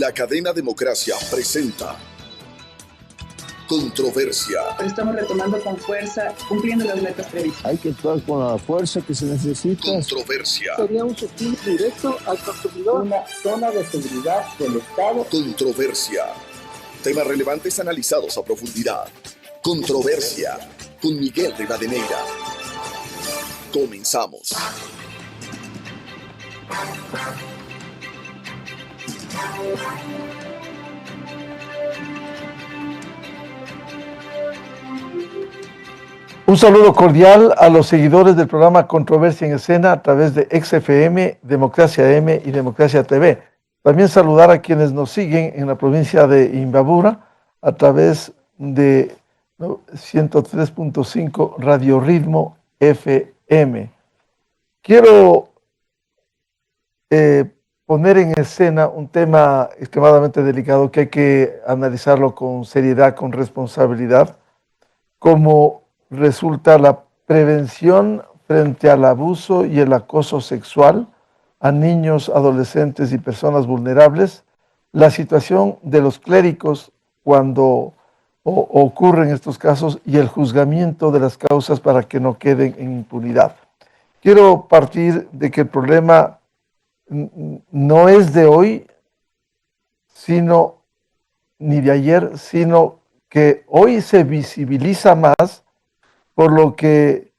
La cadena Democracia presenta Controversia. Estamos retomando con fuerza, cumpliendo las metas previstas. Hay que actuar con la fuerza que se necesita. Controversia. Sería un subsidio directo al consumidor. Una zona de seguridad del Estado. Controversia. Temas relevantes analizados a profundidad. Controversia. Con Miguel Rivadeneira. Comenzamos. Un saludo cordial a los seguidores del programa Controversia en Escena a través de XFM, Democracia M y Democracia TV. También saludar a quienes nos siguen en la provincia de Imbabura a través de 103.5 Radio Ritmo FM. Quiero poner en escena un tema extremadamente delicado que hay que analizarlo con seriedad, con responsabilidad, como resulta la prevención frente al abuso y el acoso sexual a niños, adolescentes y personas vulnerables, la situación de los clérigos cuando ocurren estos casos y el juzgamiento de las causas para que no queden en impunidad. Quiero partir de que el problema no es de hoy, ni de ayer, sino que hoy se visibiliza más, por lo que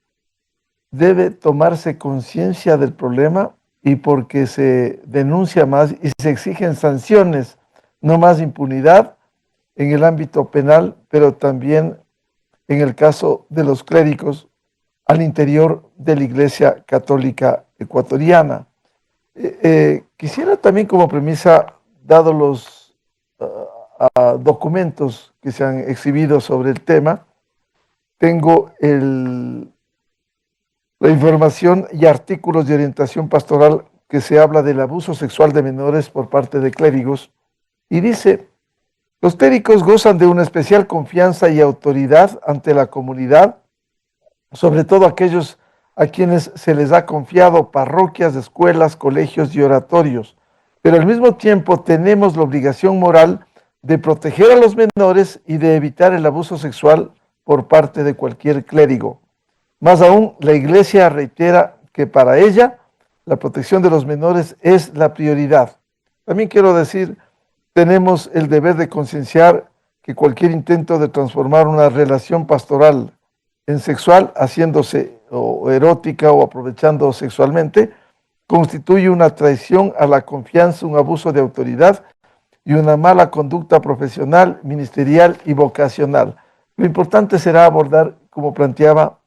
debe tomarse conciencia del problema y porque se denuncia más y se exigen sanciones, no más impunidad en el ámbito penal, pero también en el caso de los clérigos al interior de la Iglesia Católica Ecuatoriana. Quisiera también como premisa, dado los documentos que se han exhibido sobre el tema, tengo la información y artículos de orientación pastoral que se habla del abuso sexual de menores por parte de clérigos y dice: los clérigos gozan de una especial confianza y autoridad ante la comunidad, sobre todo aquellos a quienes se les ha confiado parroquias, escuelas, colegios y oratorios, pero al mismo tiempo tenemos la obligación moral de proteger a los menores y de evitar el abuso sexual por parte de cualquier clérigo. Más aún, la Iglesia reitera que para ella la protección de los menores es la prioridad. También quiero decir, tenemos el deber de concienciar que cualquier intento de transformar una relación pastoral en sexual, haciéndose o erótica o aprovechando sexualmente, constituye una traición a la confianza, un abuso de autoridad y una mala conducta profesional, ministerial y vocacional. Lo importante será abordar, como planteaba,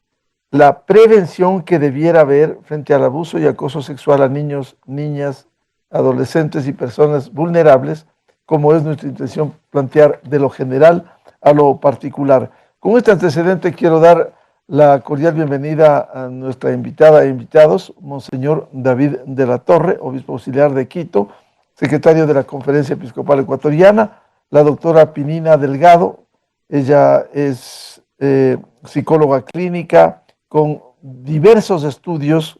la prevención que debiera haber frente al abuso y acoso sexual a niños, niñas, adolescentes y personas vulnerables, como es nuestra intención plantear de lo general a lo particular. Con este antecedente quiero dar la cordial bienvenida a nuestra invitada e invitados, Monseñor David de la Torre, obispo auxiliar de Quito, secretario de la Conferencia Episcopal Ecuatoriana, la doctora Pinina Delgado. Ella es psicóloga clínica con diversos estudios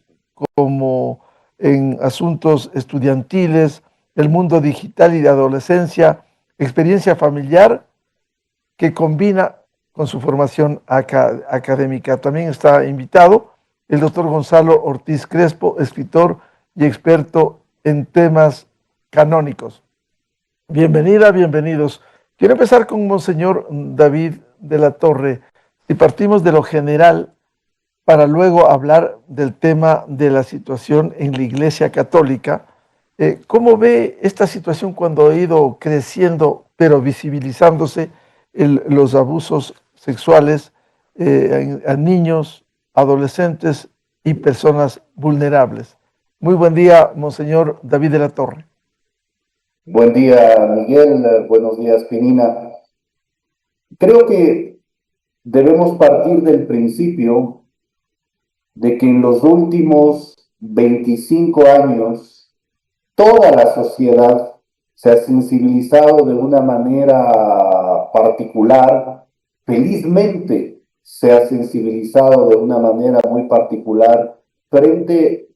como en asuntos estudiantiles, el mundo digital y de adolescencia, experiencia familiar que combina con su formación académica. También está invitado el doctor Gonzalo Ortiz Crespo, escritor y experto en temas canónicos. Bienvenida, bienvenidos. Quiero empezar con Monseñor David de la Torre. Si partimos de lo general para luego hablar del tema de la situación en la Iglesia Católica, ¿cómo ve esta situación cuando ha ido creciendo, pero visibilizándose los abusos sexuales a niños, adolescentes y personas vulnerables? Muy buen día, Monseñor David de la Torre. Buen día, Miguel. Buenos días, Pinina. Creo que debemos partir del principio de que en los últimos 25 años toda la sociedad se ha sensibilizado de una manera particular. Felizmente se ha sensibilizado de una manera muy particular frente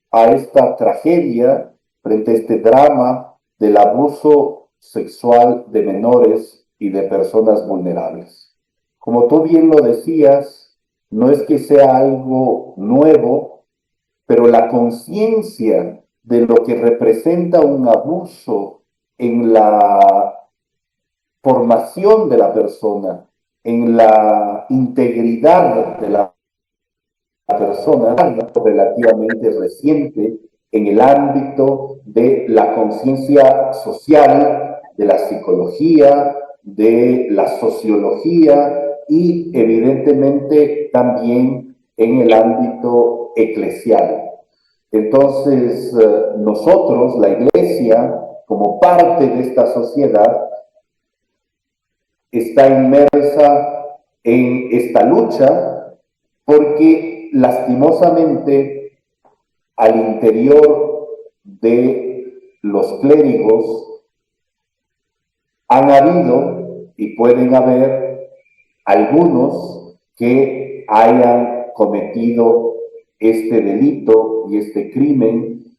a esta tragedia, frente a este drama del abuso sexual de menores y de personas vulnerables. Como tú bien lo decías, no es que sea algo nuevo, pero la conciencia de lo que representa un abuso en la formación de la persona, en la integridad de la persona, relativamente reciente en el ámbito de la conciencia social, de la psicología, de la sociología y evidentemente también en el ámbito eclesial. Entonces, nosotros, la Iglesia, como parte de esta sociedad, está inmersa en esta lucha porque lastimosamente al interior de los clérigos han habido y pueden haber algunos que hayan cometido este delito y este crimen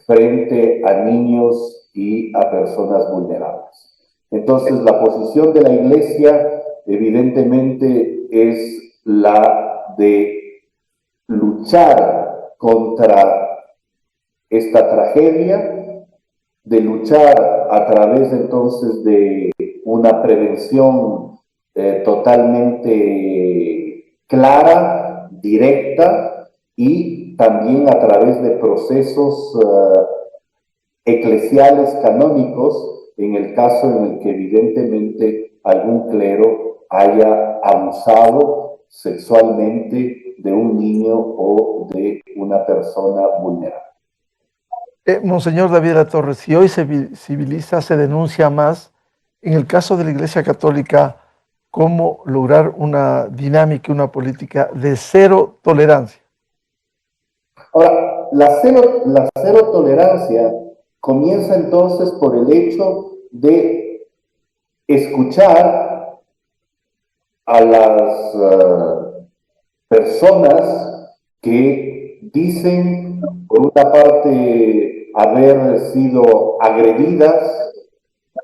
frente a niños y a personas vulnerables. Entonces, la posición de la Iglesia evidentemente es la de luchar contra esta tragedia, de luchar a través entonces de una prevención totalmente clara, directa y también a través de procesos eclesiales canónicos en el caso en el que evidentemente algún clero haya abusado sexualmente de un niño o de una persona vulnerable. Monseñor David de la Torre, si hoy se visibiliza, se denuncia más, en el caso de la Iglesia Católica, ¿cómo lograr una dinámica, una política de cero tolerancia? Ahora, la cero tolerancia comienza entonces por el hecho de escuchar a las personas que dicen, por una parte, haber sido agredidas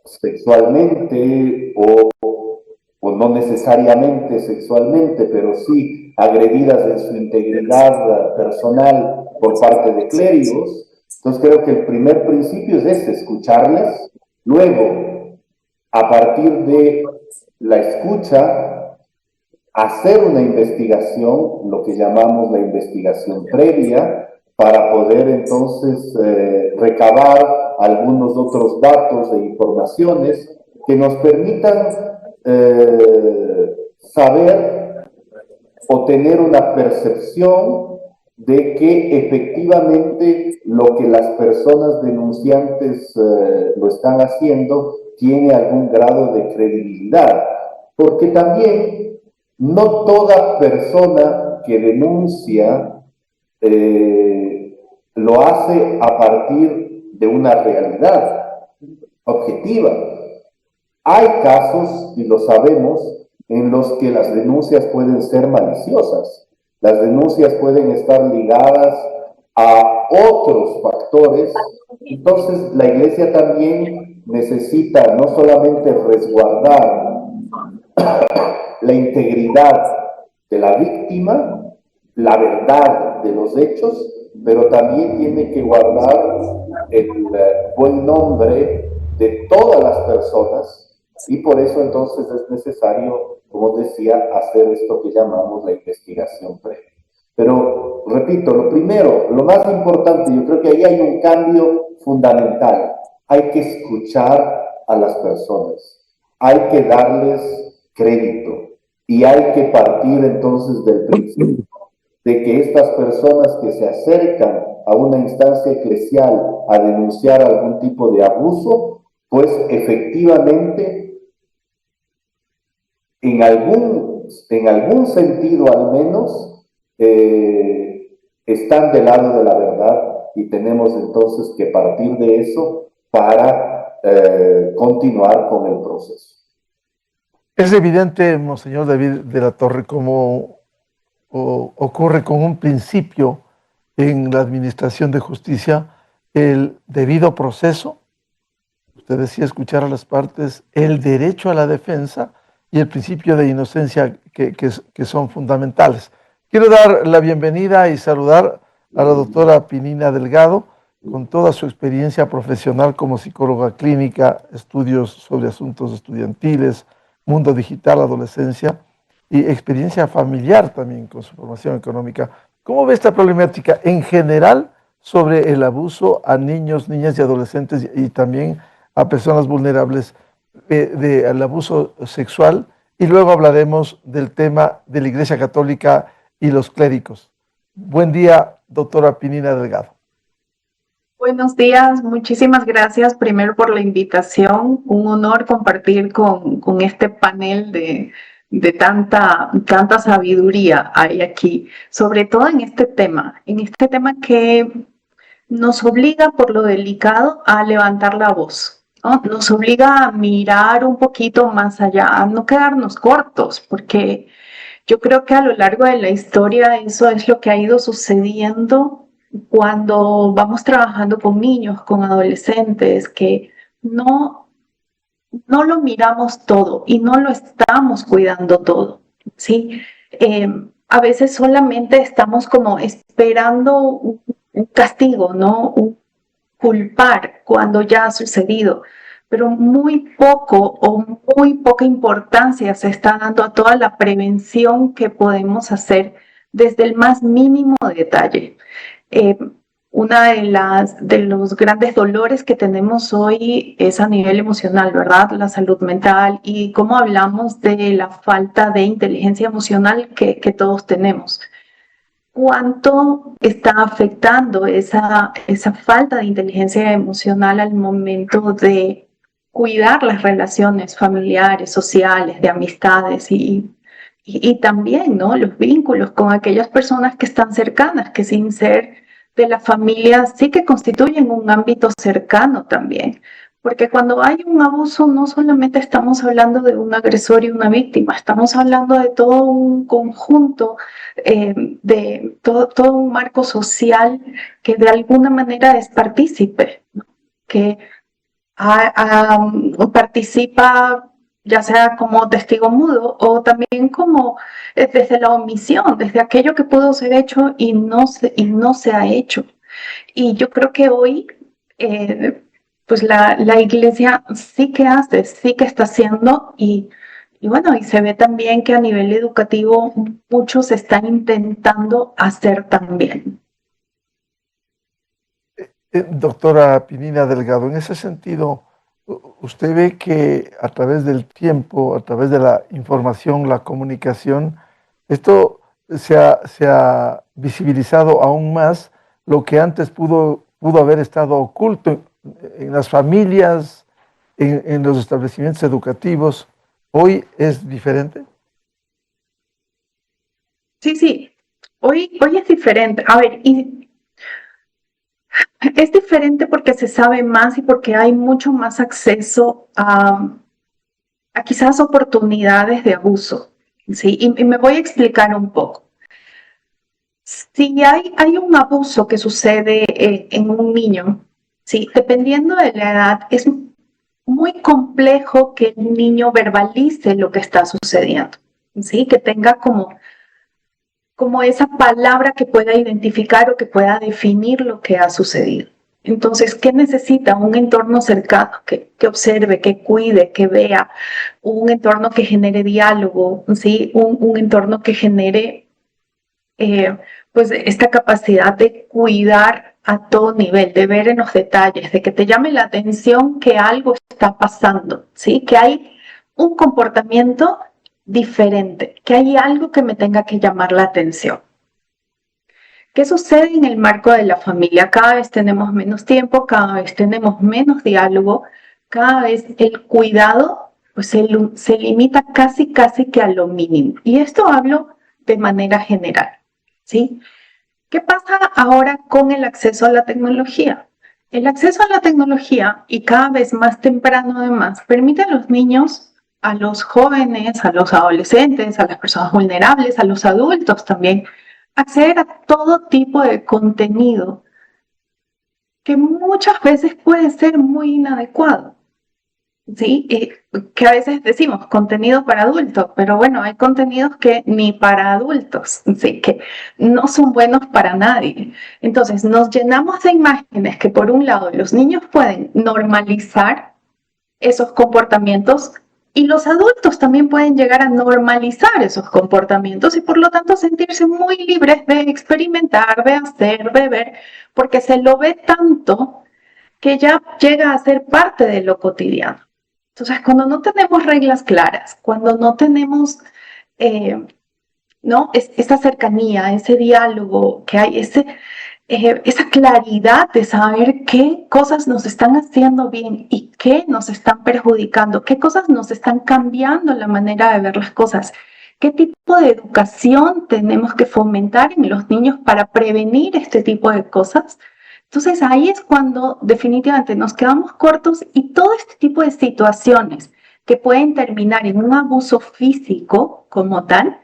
sexualmente o no necesariamente sexualmente, pero sí agredidas en su integridad personal por parte de clérigos. Entonces creo que el primer principio es ese, escucharles. Luego, a partir de la escucha, hacer una investigación, lo que llamamos la investigación previa, para poder entonces recabar algunos otros datos e informaciones que nos permitan saber o tener una percepción de que efectivamente lo que las personas denunciantes lo están haciendo tiene algún grado de credibilidad. Porque también no toda persona que denuncia lo hace a partir de una realidad objetiva. Hay casos, y lo sabemos, en los que las denuncias pueden ser maliciosas. Las denuncias pueden estar ligadas a otros factores. Entonces, la Iglesia también necesita no solamente resguardar la integridad de la víctima, la verdad de los hechos, pero también tiene que guardar el buen nombre de todas las personas. Y por eso entonces es necesario, como decía, hacer esto que llamamos la investigación previa. Pero, repito, lo primero, lo más importante, yo creo que ahí hay un cambio fundamental. Hay que escuchar a las personas, hay que darles crédito y hay que partir entonces del principio de que estas personas que se acercan a una instancia eclesial a denunciar algún tipo de abuso, pues efectivamente en algún sentido al menos, están del lado de la verdad y tenemos entonces que partir de eso para continuar con el proceso. Es evidente, Monseñor David de la Torre, como ocurre con un principio en la administración de justicia, el debido proceso, usted decía, escuchar a las partes, el derecho a la defensa y el principio de inocencia que son fundamentales. Quiero dar la bienvenida y saludar a la doctora Pinina Delgado, con toda su experiencia profesional como psicóloga clínica, estudios sobre asuntos estudiantiles, mundo digital, adolescencia y experiencia familiar también con su formación económica. ¿Cómo ve esta problemática en general sobre el abuso a niños, niñas y adolescentes y también a personas vulnerables del abuso sexual? Y luego hablaremos del tema de la Iglesia Católica y los clérigos. Buen día, doctora Pinina Delgado. Buenos días, muchísimas gracias primero por la invitación. Un honor compartir con este panel de tanta sabiduría hay aquí, sobre todo en este tema que nos obliga por lo delicado a levantar la voz, ¿no? Nos obliga a mirar un poquito más allá, a no quedarnos cortos, porque yo creo que a lo largo de la historia eso es lo que ha ido sucediendo cuando vamos trabajando con niños, con adolescentes, que no lo miramos todo y no lo estamos cuidando todo, ¿sí? A veces solamente estamos como esperando un castigo, ¿no? Un culpar cuando ya ha sucedido, pero muy poco o muy poca importancia se está dando a toda la prevención que podemos hacer desde el más mínimo detalle. Una de los grandes dolores que tenemos hoy es a nivel emocional, ¿verdad? La salud mental y cómo hablamos de la falta de inteligencia emocional que todos tenemos. ¿Cuánto está afectando esa falta de inteligencia emocional al momento de cuidar las relaciones familiares, sociales, de amistades y también, ¿no? Los vínculos con aquellas personas que están cercanas, que sin ser de la familia sí que constituyen un ámbito cercano también. Porque cuando hay un abuso no solamente estamos hablando de un agresor y una víctima, estamos hablando de todo un conjunto, de todo un marco social que de alguna manera es partícipe, ¿no? Que participa ya sea como testigo mudo o también como desde la omisión, desde aquello que pudo ser hecho y no se ha hecho. Y yo creo que hoy pues la Iglesia sí que hace, sí que está haciendo y bueno, y se ve también que a nivel educativo muchos están intentando hacer también. Doctora Pinina Delgado, en ese sentido, usted ve que a través del tiempo, a través de la información, la comunicación, esto se ha visibilizado aún más lo que antes pudo haber estado oculto en las familias, en los establecimientos educativos. ¿Hoy es diferente? Sí, hoy es diferente. A ver, y es diferente porque se sabe más y porque hay mucho más acceso a quizás oportunidades de abuso, ¿sí? Y me voy a explicar un poco. Si hay un abuso que sucede en un niño, ¿sí? Dependiendo de la edad, es muy complejo que el niño verbalice lo que está sucediendo, ¿sí? Que tenga como esa palabra que pueda identificar o que pueda definir lo que ha sucedido. Entonces, ¿qué necesita? Un entorno cercano que observe, que cuide, que vea, un entorno que genere diálogo, ¿sí? Un entorno que genere pues esta capacidad de cuidar a todo nivel, de ver en los detalles, de que te llame la atención que algo está pasando, ¿sí? Que hay un comportamiento diferente, que hay algo que me tenga que llamar la atención. ¿Qué sucede en el marco de la familia? Cada vez tenemos menos tiempo, cada vez tenemos menos diálogo, cada vez el cuidado pues, se limita casi que a lo mínimo. Y esto hablo de manera general, ¿sí? ¿Qué pasa ahora con el acceso a la tecnología? El acceso a la tecnología, y cada vez más temprano además, permite a los niños, a los jóvenes, a los adolescentes, a las personas vulnerables, a los adultos también, acceder a todo tipo de contenido que muchas veces puede ser muy inadecuado, ¿sí? Que a veces decimos contenido para adultos, pero bueno, hay contenidos que ni para adultos, ¿sí? Que no son buenos para nadie. Entonces, nos llenamos de imágenes que por un lado los niños pueden normalizar esos comportamientos y los adultos también pueden llegar a normalizar esos comportamientos y por lo tanto sentirse muy libres de experimentar, de hacer, de ver, porque se lo ve tanto que ya llega a ser parte de lo cotidiano. Entonces, cuando no tenemos reglas claras, cuando no tenemos ¿no? Esa cercanía, ese diálogo que hay, esa claridad de saber qué cosas nos están haciendo bien y qué nos están perjudicando, qué cosas nos están cambiando la manera de ver las cosas, qué tipo de educación tenemos que fomentar en los niños para prevenir este tipo de cosas. Entonces ahí es cuando definitivamente nos quedamos cortos y todo este tipo de situaciones que pueden terminar en un abuso físico como tal,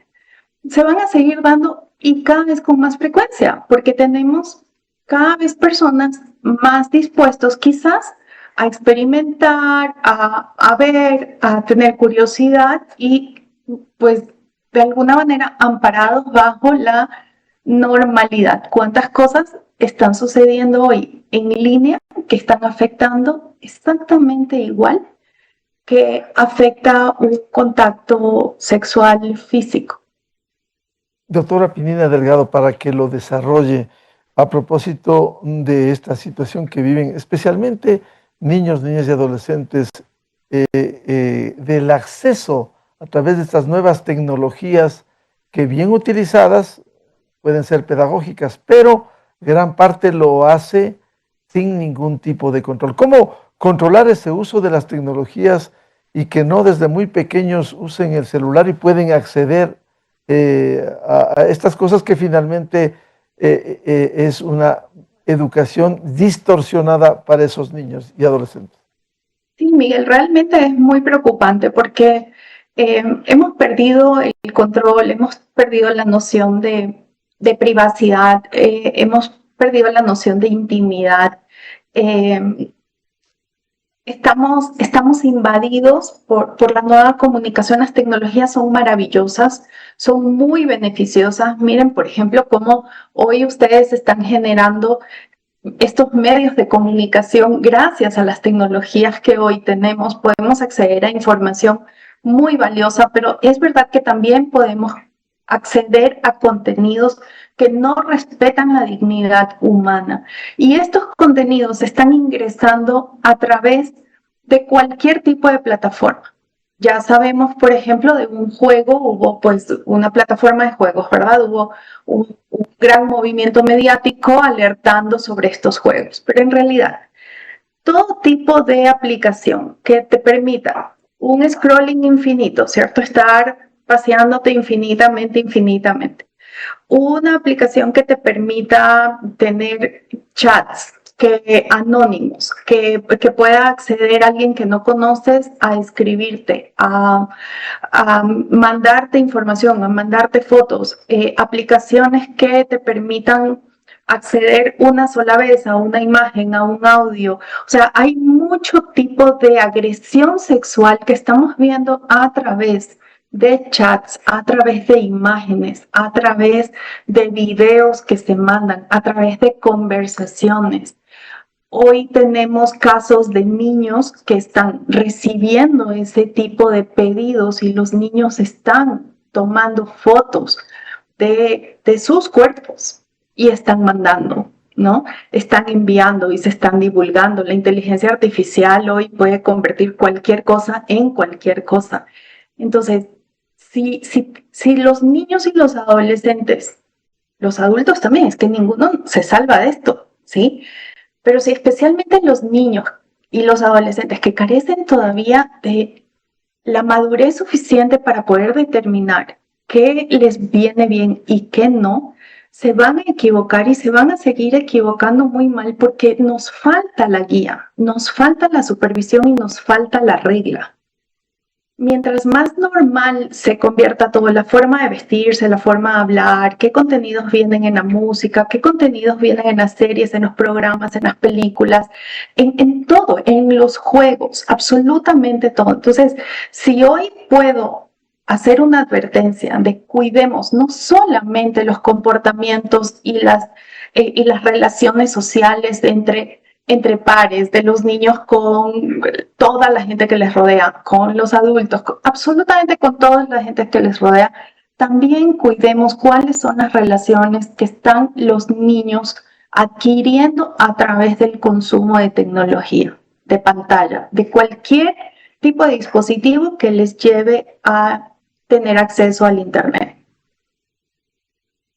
se van a seguir dando y cada vez con más frecuencia, porque tenemos cada vez personas más dispuestos quizás a experimentar, a ver, a tener curiosidad y pues de alguna manera amparados bajo la normalidad. ¿Cuántas cosas están sucediendo hoy en línea que están afectando exactamente igual que afecta un contacto sexual físico? Doctora Pinina Delgado, para que lo desarrolle a propósito de esta situación que viven especialmente niños, niñas y adolescentes, del acceso a través de estas nuevas tecnologías que bien utilizadas pueden ser pedagógicas, pero gran parte lo hace sin ningún tipo de control. ¿Cómo controlar ese uso de las tecnologías y que no desde muy pequeños usen el celular y pueden acceder a estas cosas que finalmente es una educación distorsionada para esos niños y adolescentes? Sí, Miguel, realmente es muy preocupante porque hemos perdido el control, hemos perdido la noción de privacidad, hemos perdido la noción de intimidad. Eh, estamos invadidos por la nueva comunicación. Las tecnologías son maravillosas, son muy beneficiosas. Miren, por ejemplo, cómo hoy ustedes están generando estos medios de comunicación. Gracias a las tecnologías que hoy tenemos, podemos acceder a información muy valiosa, pero es verdad que también podemos acceder a contenidos que no respetan la dignidad humana. Y estos contenidos están ingresando a través de cualquier tipo de plataforma. Ya sabemos, por ejemplo, de un juego, hubo pues una plataforma de juegos, ¿verdad? Hubo un gran movimiento mediático alertando sobre estos juegos, pero en realidad todo tipo de aplicación que te permita un scrolling infinito, ¿cierto? Estar paseándote infinitamente. Una aplicación que te permita tener chats anónimos, que pueda acceder a alguien que no conoces a escribirte, a mandarte información, a mandarte fotos, aplicaciones que te permitan acceder una sola vez a una imagen, a un audio. O sea, hay mucho tipo de agresión sexual que estamos viendo a través de chats, a través de imágenes, a través de videos que se mandan, a través de conversaciones. Hoy tenemos casos de niños que están recibiendo ese tipo de pedidos y los niños están tomando fotos de sus cuerpos y están mandando, ¿no? Están enviando y se están divulgando. La inteligencia artificial hoy puede convertir cualquier cosa en cualquier cosa. Entonces, si los niños y los adolescentes, los adultos también, es que ninguno se salva de esto, ¿sí? Pero si especialmente los niños y los adolescentes que carecen todavía de la madurez suficiente para poder determinar qué les viene bien y qué no, se van a equivocar y se van a seguir equivocando muy mal porque nos falta la guía, nos falta la supervisión y nos falta la regla. mientras más normal se convierta todo, la forma de vestirse, la forma de hablar, qué contenidos vienen en la música, qué contenidos vienen en las series, en los programas, en las películas, en todo, en los juegos, absolutamente todo. Entonces, si hoy puedo hacer una advertencia de cuidemos no solamente los comportamientos y las relaciones sociales entre pares, de los niños con toda la gente que les rodea, con los adultos, absolutamente con toda la gente que les rodea, también cuidemos cuáles son las relaciones que están los niños adquiriendo a través del consumo de tecnología, de pantalla, de cualquier tipo de dispositivo que les lleve a tener acceso al Internet.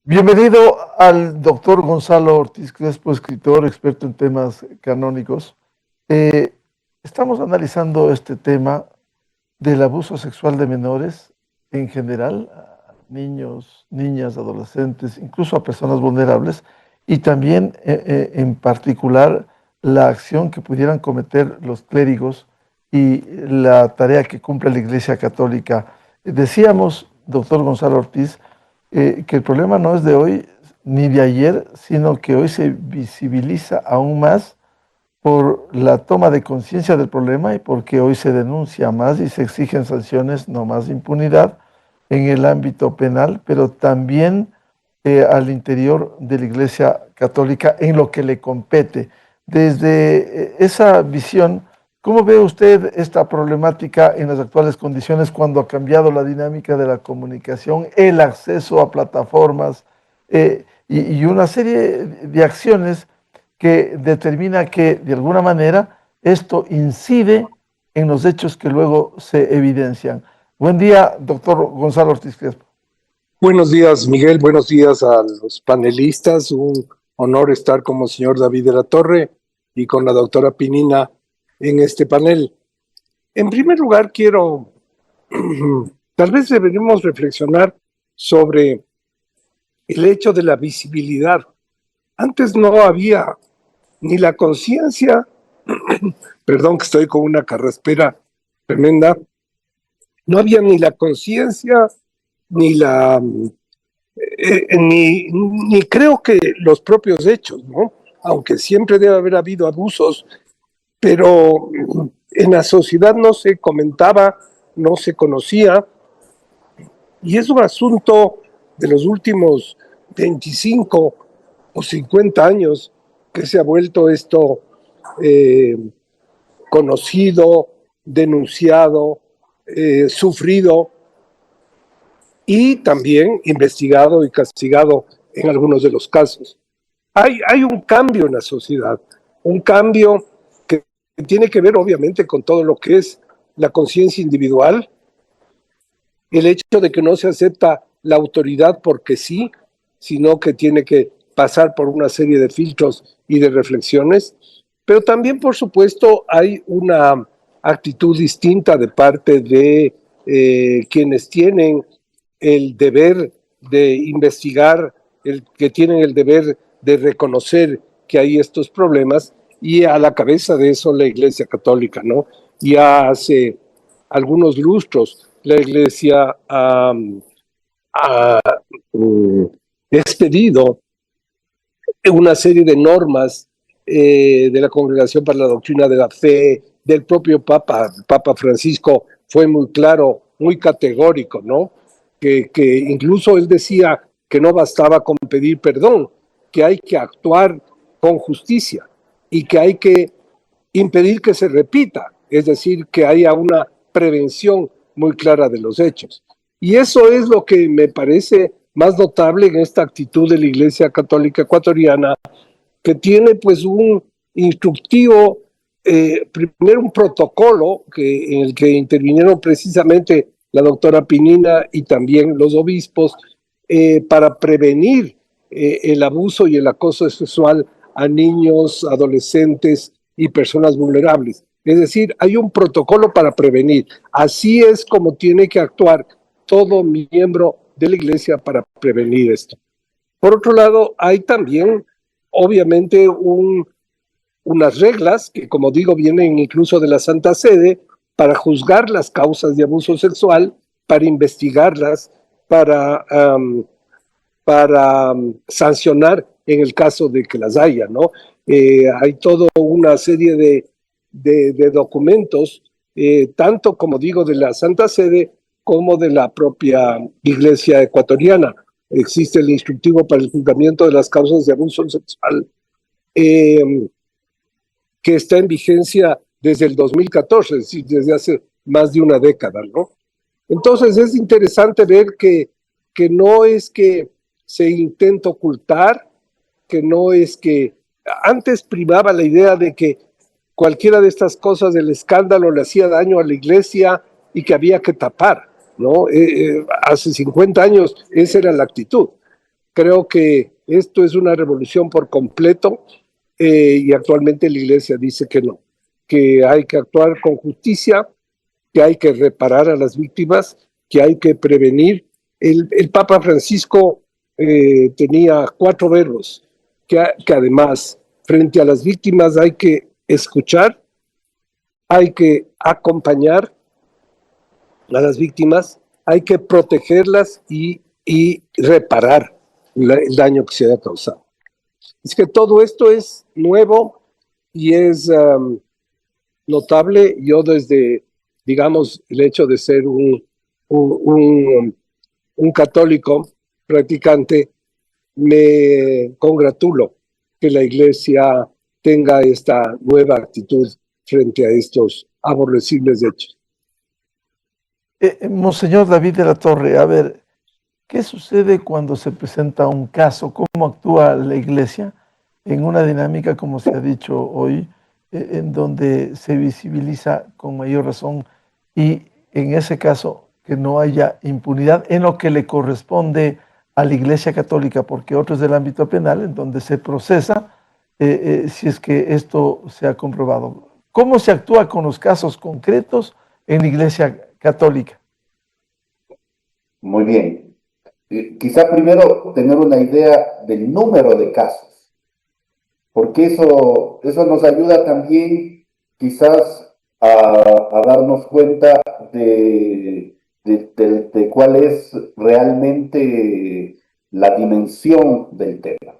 Bienvenido al doctor Gonzalo Ortiz Crespo, escritor, experto en temas canónicos. Estamos analizando este tema del abuso sexual de menores en general, a niños, niñas, adolescentes, incluso a personas vulnerables, y también en particular la acción que pudieran cometer los clérigos y la tarea que cumple la Iglesia Católica. Decíamos, doctor Gonzalo Ortiz, que el problema no es de hoy ni de ayer, sino que hoy se visibiliza aún más por la toma de conciencia del problema y porque hoy se denuncia más y se exigen sanciones, no más impunidad en el ámbito penal, pero también al interior de la Iglesia Católica en lo que le compete. Desde esa visión, ¿cómo ve usted esta problemática en las actuales condiciones cuando ha cambiado la dinámica de la comunicación, el acceso a plataformas y una serie de acciones que determina que de alguna manera esto incide en los hechos que luego se evidencian? Buen día, doctor Gonzalo Ortiz Crespo. Buenos días, Miguel. Buenos días a los panelistas. Un honor estar como señor David de la Torre y con la doctora Pinina en este panel. En primer lugar, tal vez deberíamos reflexionar sobre el hecho de la visibilidad. Antes no había ni la conciencia, perdón que estoy con una carraspera tremenda, no había ni la conciencia, ni ni creo que los propios hechos, ¿no? Aunque siempre debe haber habido abusos, pero en la sociedad no se comentaba, no se conocía, y es un asunto de los últimos 25 o 50 años que se ha vuelto esto conocido, denunciado, sufrido y también investigado y castigado en algunos de los casos. Hay un cambio en la sociedad, un cambio que tiene que ver obviamente con todo lo que es la conciencia individual, el hecho de que no se acepta la autoridad porque sí, sino que tiene que pasar por una serie de filtros y de reflexiones, pero también, por supuesto, hay una actitud distinta de parte de quienes tienen el deber de investigar, que tienen el deber de reconocer que hay estos problemas, y a la cabeza de eso la Iglesia Católica, ¿no? Ya hace algunos lustros la Iglesia ha expedido una serie de normas de la Congregación para la Doctrina de la Fe, del propio Papa. El Papa Francisco fue muy claro, muy categórico, ¿no? Que incluso él decía que no bastaba con pedir perdón, que hay que actuar con justicia y que hay que impedir que se repita, es decir, que haya una prevención muy clara de los hechos. Y eso es lo que me parece más notable en esta actitud de la Iglesia Católica Ecuatoriana, que tiene pues un instructivo, primero un protocolo en el que intervinieron precisamente la doctora Pinina y también los obispos para prevenir el abuso y el acoso sexual a niños, adolescentes y personas vulnerables. Es decir, hay un protocolo para prevenir. Así es como tiene que actuar todo miembro de la Iglesia para prevenir esto. Por otro lado, hay también, obviamente, unas reglas que, como digo, vienen incluso de la Santa Sede para juzgar las causas de abuso sexual, para investigarlas, para sancionar en el caso de que las haya, ¿no? Hay toda una serie de documentos, tanto, como digo, de la Santa Sede como de la propia Iglesia ecuatoriana. Existe el instructivo para el juzgamiento de las causas de abuso sexual, que está en vigencia desde el 2014, es decir, desde hace más de una década, ¿no? Entonces es interesante ver que no es que se intenta ocultar, que no es que antes primaba la idea de que cualquiera de estas cosas del escándalo le hacía daño a la iglesia y que había que tapar, ¿no? Hace 50 años esa era la actitud. Creo que esto es una revolución por completo, y actualmente la iglesia dice que no, que hay que actuar con justicia, que hay que reparar a las víctimas, que hay que prevenir. El Papa Francisco tenía 4 verbos, que además, frente a las víctimas hay que escuchar, hay que acompañar a las víctimas, hay que protegerlas y reparar el daño que se haya causado. Es que todo esto es nuevo y es notable. Yo desde, digamos, el hecho de ser un católico practicante, me congratulo que la Iglesia tenga esta nueva actitud frente a estos aborrecibles hechos. Monseñor David de la Torre, a ver, ¿qué sucede cuando se presenta un caso? ¿Cómo actúa la Iglesia en una dinámica, como se ha dicho hoy, en donde se visibiliza con mayor razón y en ese caso que no haya impunidad en lo que le corresponde a la Iglesia Católica, porque otro es del ámbito penal, en donde se procesa si es que esto se ha comprobado? ¿Cómo se actúa con los casos concretos en la Iglesia Católica? Muy bien. Quizá primero tener una idea del número de casos, porque eso nos ayuda también quizás a darnos cuenta de cuál es realmente la dimensión del tema.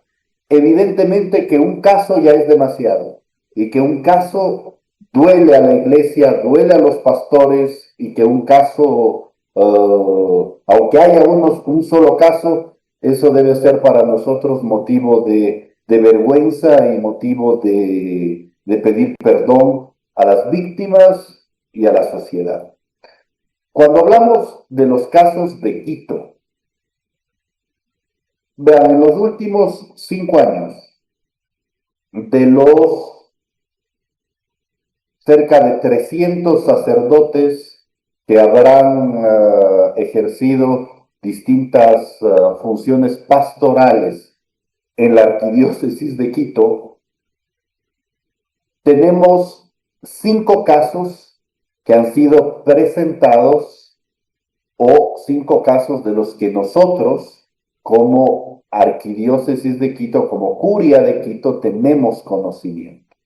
Evidentemente que un caso ya es demasiado y que un caso duele a la iglesia, duele a los pastores y que un caso, aunque haya un solo caso, eso debe ser para nosotros motivo de vergüenza y motivo de pedir perdón a las víctimas y a la sociedad. Cuando hablamos de los casos de Quito, vean, en los últimos 5 años, de los cerca de 300 sacerdotes que habrán ejercido distintas funciones pastorales en la arquidiócesis de Quito, tenemos 5 casos que han sido presentados o 5 casos de los que nosotros, como arquidiócesis de Quito, como curia de Quito, tenemos conocimiento.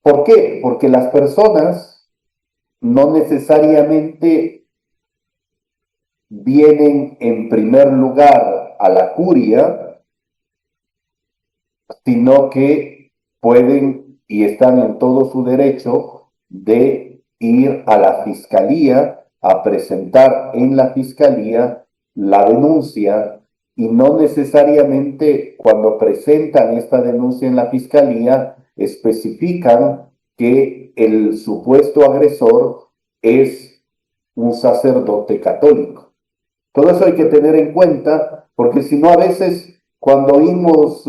¿Por qué? Porque las personas no necesariamente vienen en primer lugar a la curia, sino que pueden y están en todo su derecho de ir a la fiscalía a presentar en la fiscalía la denuncia, y no necesariamente cuando presentan esta denuncia en la fiscalía especifican que el supuesto agresor es un sacerdote católico. Todo eso hay que tener en cuenta, porque si no, a veces cuando oímos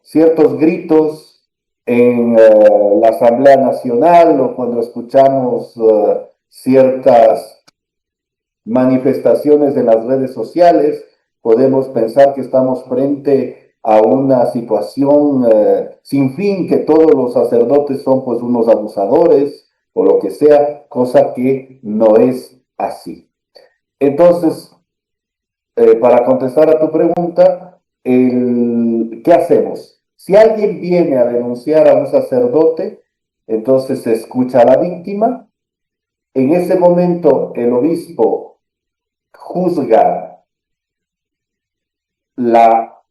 ciertos gritos en la Asamblea Nacional o cuando escuchamos ciertas manifestaciones en las redes sociales, podemos pensar que estamos frente a una situación sin fin, que todos los sacerdotes son pues unos abusadores o lo que sea, cosa que no es así. Entonces, para contestar a tu pregunta, ¿qué hacemos? Si alguien viene a denunciar a un sacerdote, entonces se escucha a la víctima. En ese momento el obispo juzga la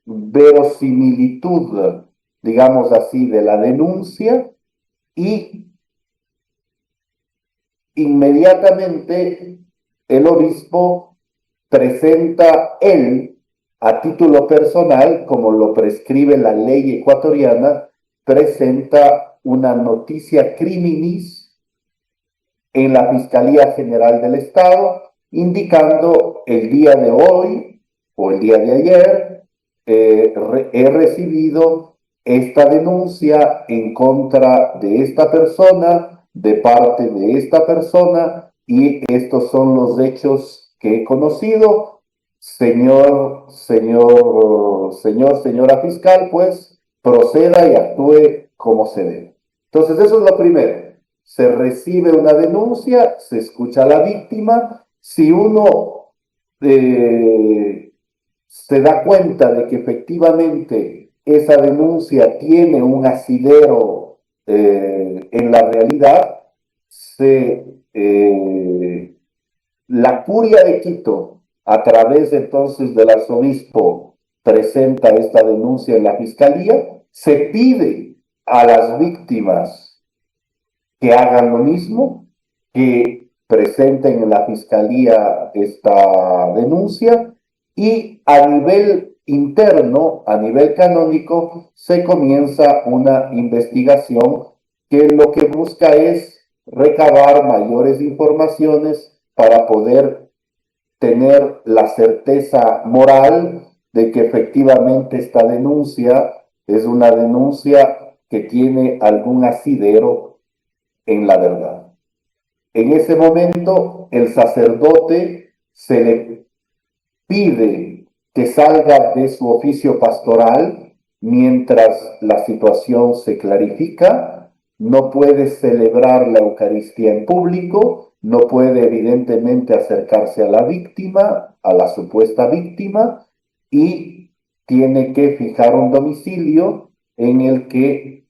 verosimilitud, digamos así, de la denuncia y inmediatamente el obispo presenta él, a título personal, como lo prescribe la ley ecuatoriana, presenta una noticia criminis en la Fiscalía General del Estado, indicando el día de hoy o el día de ayer, he recibido esta denuncia en contra de esta persona, de parte de esta persona, y estos son los hechos que he conocido. Señora fiscal, pues proceda y actúe como se debe. Entonces, eso es lo primero. Se recibe una denuncia, se escucha a la víctima. Si uno se da cuenta de que efectivamente esa denuncia tiene un asidero en la realidad, la curia de Quito, a través entonces del arzobispo, presenta esta denuncia en la fiscalía, se pide a las víctimas que hagan lo mismo, que presenten en la fiscalía esta denuncia y a nivel interno, a nivel canónico, se comienza una investigación que lo que busca es recabar mayores informaciones para poder tener la certeza moral de que efectivamente esta denuncia es una denuncia que tiene algún asidero en la verdad. En ese momento, el sacerdote se le pide que salga de su oficio pastoral mientras la situación se clarifica. No puede celebrar la Eucaristía en público, no puede evidentemente acercarse a la víctima, a la supuesta víctima, y tiene que fijar un domicilio en el que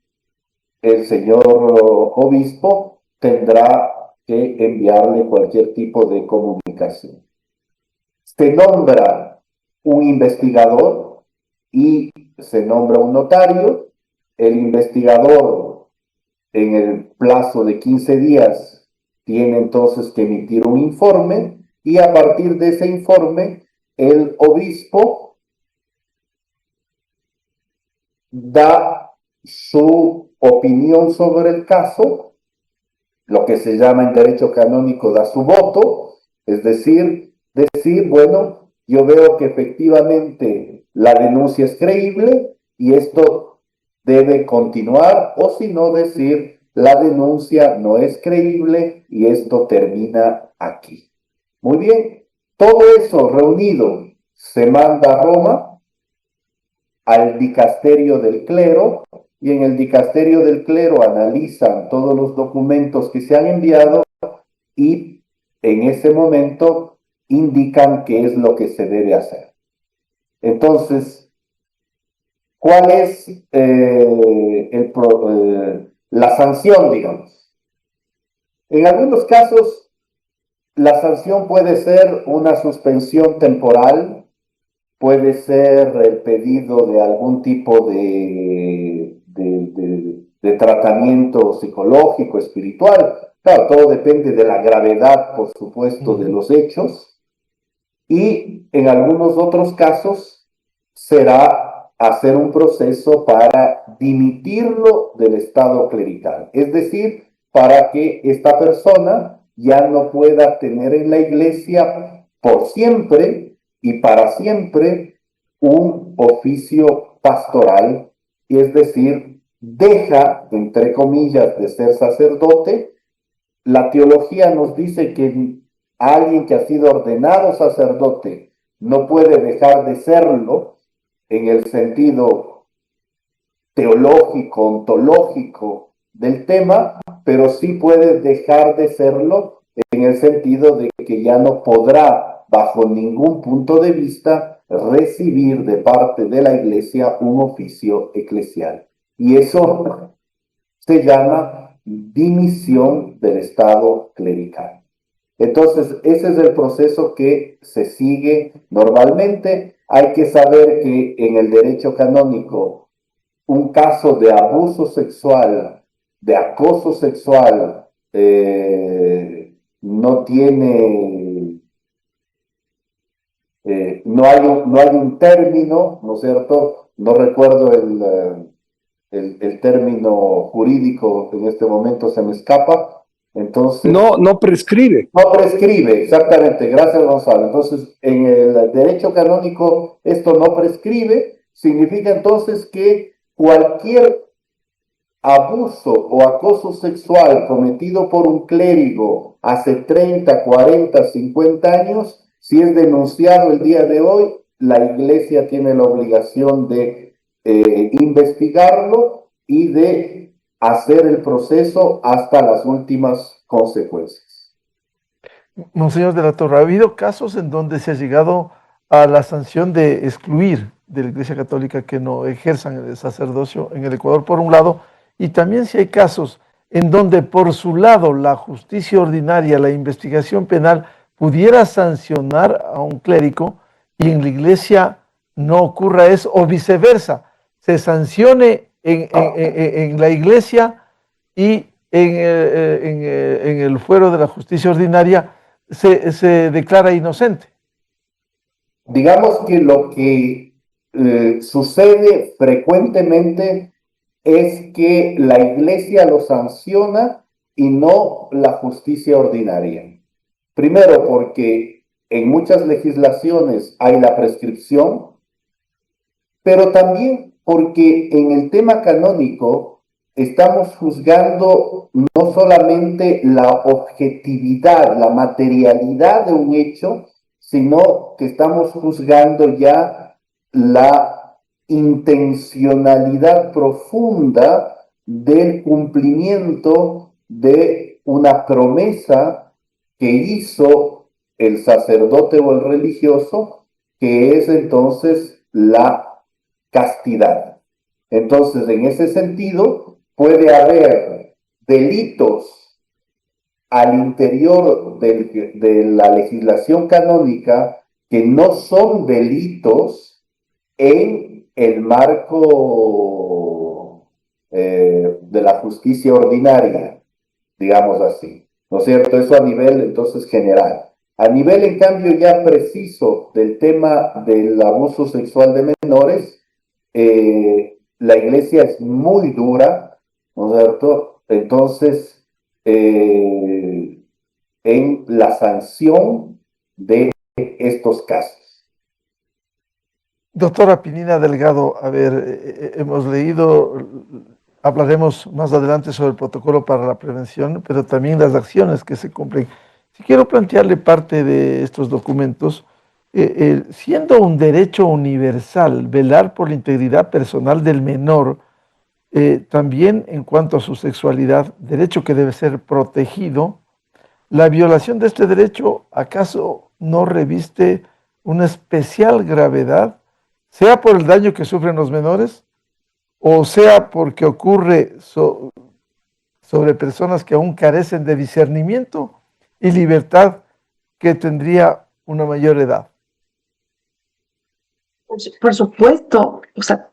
el señor obispo tendrá que enviarle cualquier tipo de comunicación. Se nombra un investigador y se nombra un notario. El investigador, en el plazo de 15 días, tiene entonces que emitir un informe y a partir de ese informe, el obispo da su opinión sobre el caso, lo que se llama en derecho canónico da su voto, es decir, bueno, yo veo que efectivamente la denuncia es creíble y esto debe continuar, o si no decir, la denuncia no es creíble y esto termina aquí. Muy bien, todo eso reunido se manda a Roma, al dicasterio del clero, y en el dicasterio del clero analizan todos los documentos que se han enviado y en ese momento indican qué es lo que se debe hacer. Entonces, ¿cuál es la sanción, digamos? En algunos casos, la sanción puede ser una suspensión temporal, puede ser el pedido de algún tipo de tratamiento psicológico, espiritual. Claro, todo depende de la gravedad, por supuesto, de los hechos. Y en algunos otros casos será hacer un proceso para dimitirlo del estado clerical. Es decir, para que esta persona ya no pueda tener en la iglesia por siempre y para siempre un oficio pastoral, es decir, deja, entre comillas, de ser sacerdote. La teología nos dice que alguien que ha sido ordenado sacerdote no puede dejar de serlo en el sentido teológico, ontológico del tema, pero sí puede dejar de serlo en el sentido de que ya no podrá, bajo ningún punto de vista, recibir de parte de la iglesia un oficio eclesial. Y eso se llama dimisión del estado clerical. Entonces, ese es el proceso que se sigue normalmente. Hay que saber que en el derecho canónico, un caso de abuso sexual, de acoso sexual, no tiene, no hay un término, ¿no es cierto? No recuerdo el término jurídico, en este momento se me escapa. Entonces, no prescribe. no prescribe, exactamente, gracias Gonzalo. Entonces, en el derecho canónico esto no prescribe, significa entonces que cualquier abuso o acoso sexual cometido por un clérigo hace 30, 40, 50 años, si es denunciado el día de hoy, la Iglesia tiene la obligación de investigarlo y de hacer el proceso hasta las últimas consecuencias. Monseñor de la Torre, ha habido casos en donde se ha llegado a la sanción de excluir de la Iglesia Católica que no ejerzan el sacerdocio en el Ecuador, por un lado, y también si hay casos en donde por su lado la justicia ordinaria, la investigación penal, pudiera sancionar a un clérigo y en la Iglesia no ocurra eso, o viceversa, se sancione en la Iglesia y en el fuero de la justicia ordinaria se declara inocente. Digamos que lo que sucede frecuentemente es que la Iglesia lo sanciona y no la justicia ordinaria. Primero, porque en muchas legislaciones hay la prescripción, pero también porque en el tema canónico estamos juzgando no solamente la objetividad, la materialidad de un hecho, sino que estamos juzgando ya la intencionalidad profunda del cumplimiento de una promesa que hizo el sacerdote o el religioso, que es entonces la castidad. Entonces, en ese sentido, puede haber delitos al interior de la legislación canónica que no son delitos en el marco de la justicia ordinaria, digamos así, ¿no es cierto? Eso a nivel, entonces, general. A nivel, en cambio, ya preciso del tema del abuso sexual de menores, la Iglesia es muy dura, ¿no es cierto? Entonces, en la sanción de estos casos. Doctora Pinina Delgado, a ver, hemos leído, hablaremos más adelante sobre el protocolo para la prevención, pero también las acciones que se cumplen. Si quiero plantearle parte de estos documentos, siendo un derecho universal velar por la integridad personal del menor, también en cuanto a su sexualidad, derecho que debe ser protegido, ¿la violación de este derecho acaso no reviste una especial gravedad, sea por el daño que sufren los menores, o sea porque ocurre sobre personas que aún carecen de discernimiento y libertad que tendría una mayor edad? Por supuesto, o sea,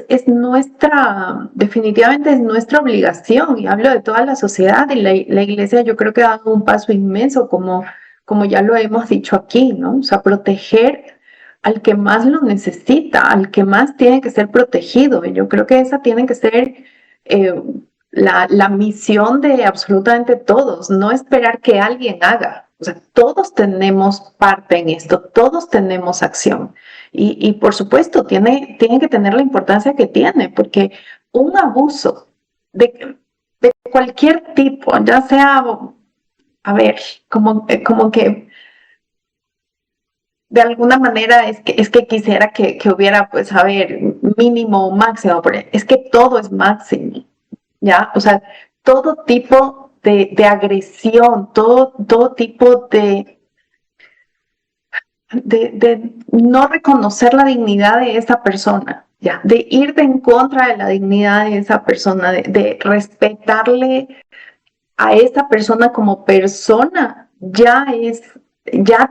es nuestra, definitivamente es nuestra obligación, y hablo de toda la sociedad, y la Iglesia yo creo que ha dado un paso inmenso, como ya lo hemos dicho aquí, ¿no? O sea, proteger al que más lo necesita, al que más tiene que ser protegido, y yo creo que esa tiene que ser la misión de absolutamente todos, no esperar que alguien haga. O sea, todos tenemos parte en esto, todos tenemos acción. Y por supuesto, tiene que tener la importancia que tiene, porque un abuso de cualquier tipo, ya sea, a ver, como que de alguna manera es que quisiera que hubiera, pues, a ver, mínimo o máximo, pero es que todo es máximo, ¿ya? O sea, todo tipo de agresión, todo tipo de no reconocer la dignidad de esa persona, ya, de ir en contra de la dignidad de esa persona, de respetarle a esa persona como persona, ya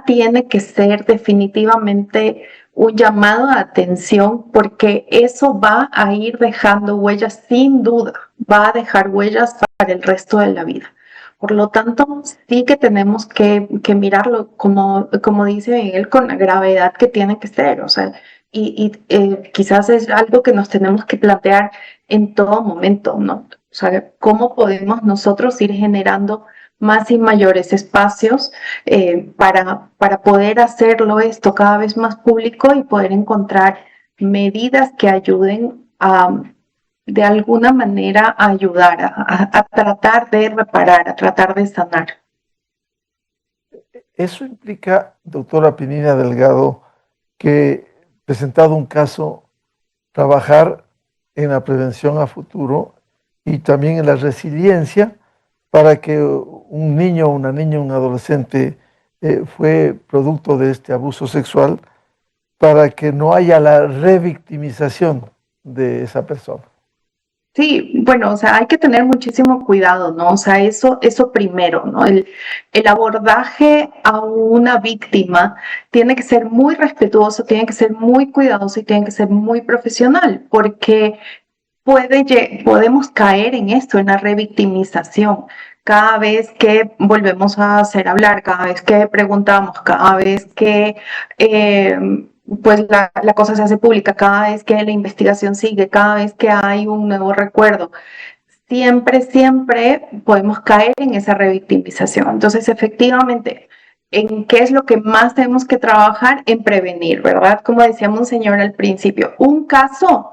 tiene que ser definitivamente un llamado de atención, porque eso va a ir dejando huellas, sin duda, va a dejar huellas para el resto de la vida. Por lo tanto, sí que tenemos que mirarlo, como dice Miguel, con la gravedad que tiene que ser, o sea, quizás es algo que nos tenemos que plantear en todo momento, ¿no? O sea, cómo podemos nosotros ir generando más y mayores espacios para poder hacerlo esto cada vez más público y poder encontrar medidas que ayuden de alguna manera a ayudar, a tratar de reparar, a tratar de sanar. Eso implica, doctora Pinina Delgado, que presentado un caso, trabajar en la prevención a futuro y también en la resiliencia para que un niño, una niña, un adolescente fue producto de este abuso sexual, para que no haya la revictimización de esa persona. Sí, bueno, o sea, hay que tener muchísimo cuidado, ¿no? O sea, eso primero, ¿no? El abordaje a una víctima tiene que ser muy respetuoso, tiene que ser muy cuidadoso y tiene que ser muy profesional, porque podemos caer en esto, en la revictimización. Cada vez que volvemos a hacer hablar, cada vez que preguntamos, cada vez que pues la cosa se hace pública, cada vez que la investigación sigue, cada vez que hay un nuevo recuerdo, siempre podemos caer en esa revictimización. Entonces, efectivamente, ¿en qué es lo que más tenemos que trabajar? En prevenir, ¿verdad? Como decía Monseñor al principio, un caso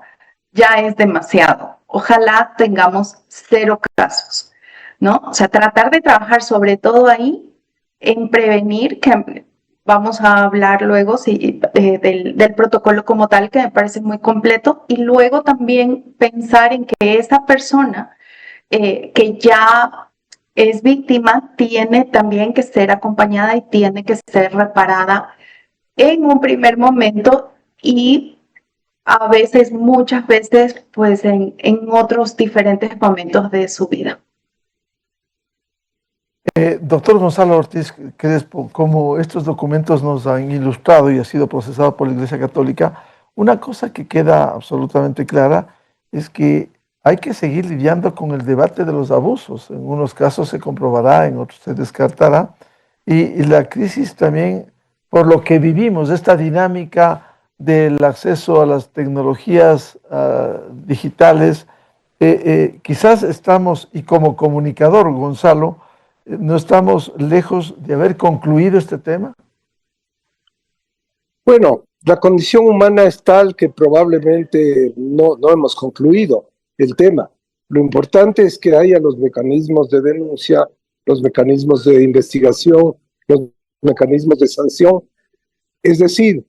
ya es demasiado. Ojalá tengamos 0 casos, ¿no? O sea, tratar de trabajar sobre todo ahí en prevenir, que vamos a hablar luego del protocolo como tal, que me parece muy completo, y luego también pensar en que esa persona que ya es víctima tiene también que ser acompañada y tiene que ser reparada en un primer momento y a veces, muchas veces, pues en otros diferentes momentos de su vida. Doctor Gonzalo Ortiz Crespo, como estos documentos nos han ilustrado y ha sido procesado por la Iglesia Católica, una cosa que queda absolutamente clara es que hay que seguir lidiando con el debate de los abusos. En unos casos se comprobará, en otros se descartará. Y la crisis también, por lo que vivimos, esta dinámica del acceso a las tecnologías digitales, quizás estamos, y como comunicador, Gonzalo, ¿no estamos lejos de haber concluido este tema? Bueno, la condición humana es tal que probablemente no hemos concluido el tema. Lo importante es que haya los mecanismos de denuncia, los mecanismos de investigación, los mecanismos de sanción. Es decir,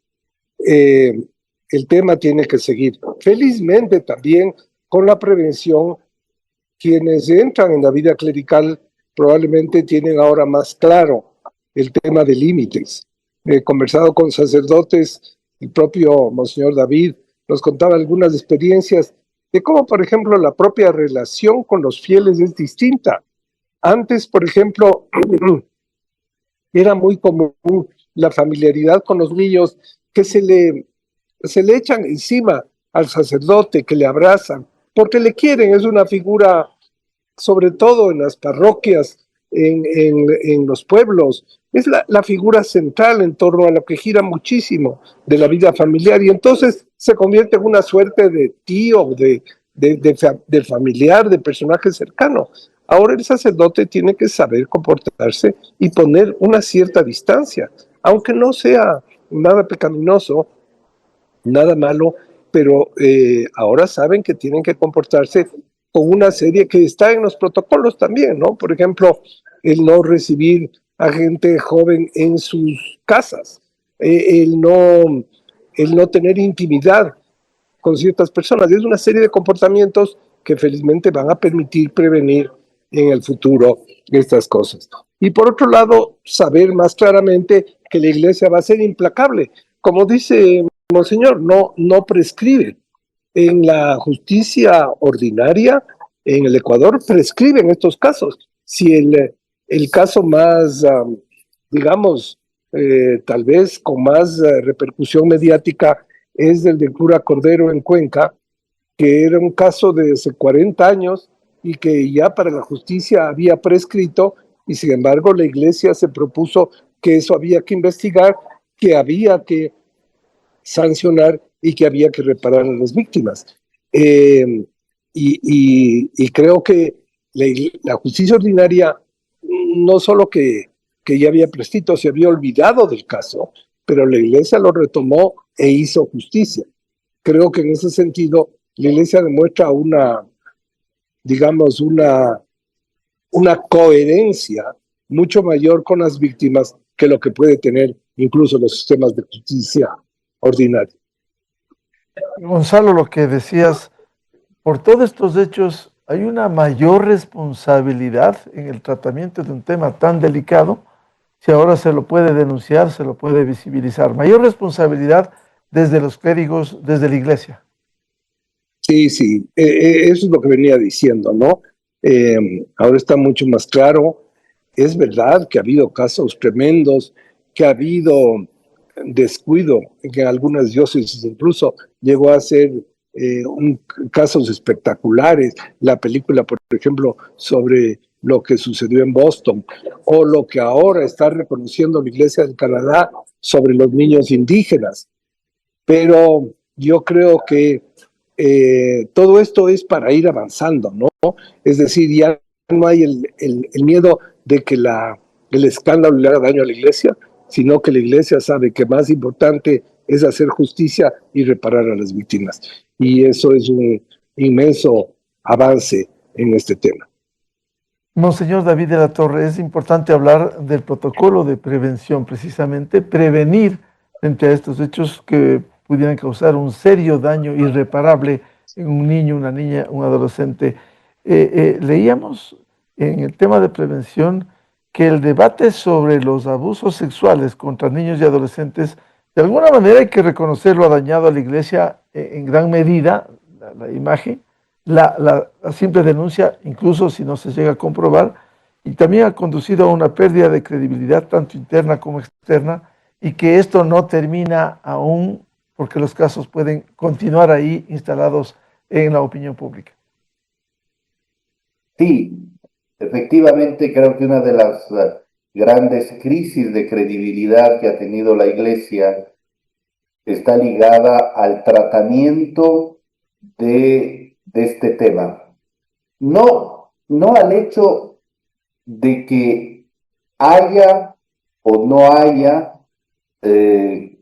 el tema tiene que seguir. Felizmente también con la prevención, quienes entran en la vida clerical probablemente tienen ahora más claro el tema de límites. He conversado con sacerdotes, el propio Monseñor David nos contaba algunas experiencias de cómo, por ejemplo, la propia relación con los fieles es distinta. Antes, por ejemplo, era muy común la familiaridad con los niños, que se le echan encima al sacerdote, que le abrazan, porque le quieren, es una figura, sobre todo en las parroquias, en los pueblos, es la figura central en torno a lo que gira muchísimo de la vida familiar, y entonces se convierte en una suerte de tío, de familiar, de personaje cercano. Ahora el sacerdote tiene que saber comportarse y poner una cierta distancia, aunque no sea nada pecaminoso, nada malo, pero ahora saben que tienen que comportarse con una serie que está en los protocolos también, ¿no? Por ejemplo, el no recibir a gente joven en sus casas, el no tener intimidad con ciertas personas. Es una serie de comportamientos que felizmente van a permitir prevenir en el futuro estas cosas. Y por otro lado, saber más claramente que la Iglesia va a ser implacable. Como dice Monseñor, no prescribe. En la justicia ordinaria, en el Ecuador, prescriben estos casos. Si el caso más, digamos, tal vez con más repercusión mediática es el del cura Cordero en Cuenca, que era un caso de hace 40 años y que ya para la justicia había prescrito, y sin embargo la iglesia se propuso que eso había que investigar, que había que sancionar y que había que reparar a las víctimas. Y creo que la justicia ordinaria no solo que ya había prescrito, se había olvidado del caso, pero la iglesia lo retomó e hizo justicia. Creo que en ese sentido la iglesia demuestra digamos, una coherencia mucho mayor con las víctimas que lo que puede tener incluso los sistemas de justicia ordinaria. Gonzalo, lo que decías, por todos estos hechos, ¿hay una mayor responsabilidad en el tratamiento de un tema tan delicado? Si ahora se lo puede denunciar, se lo puede visibilizar. Mayor responsabilidad desde los clérigos, desde la iglesia. Sí, sí, eso es lo que venía diciendo, ¿no? Ahora está mucho más claro. Es verdad que ha habido casos tremendos, que ha habido descuido, que en algunas diócesis incluso llegó a ser casos espectaculares. La película, por ejemplo, sobre lo que sucedió en Boston, o lo que ahora está reconociendo la Iglesia del Canadá sobre los niños indígenas. Pero yo creo que todo esto es para ir avanzando, ¿no? Es decir, ya no hay el miedo de que el escándalo le haga daño a la iglesia, sino que la iglesia sabe que más importante es hacer justicia y reparar a las víctimas. Y eso es un inmenso avance en este tema. Monseñor David de la Torre, es importante hablar del protocolo de prevención, precisamente prevenir frente a estos hechos que pudieran causar un serio daño irreparable en un niño, una niña, un adolescente. Leíamos en el tema de prevención que el debate sobre los abusos sexuales contra niños y adolescentes, de alguna manera hay que reconocerlo, ha dañado a la iglesia en gran medida, la imagen, la simple denuncia, incluso si no se llega a comprobar, y también ha conducido a una pérdida de credibilidad tanto interna como externa, y que esto no termina aún porque los casos pueden continuar ahí instalados en la opinión pública. Sí, efectivamente creo que una de las grandes crisis de credibilidad que ha tenido la Iglesia está ligada al tratamiento de este tema. No al hecho de que haya o no haya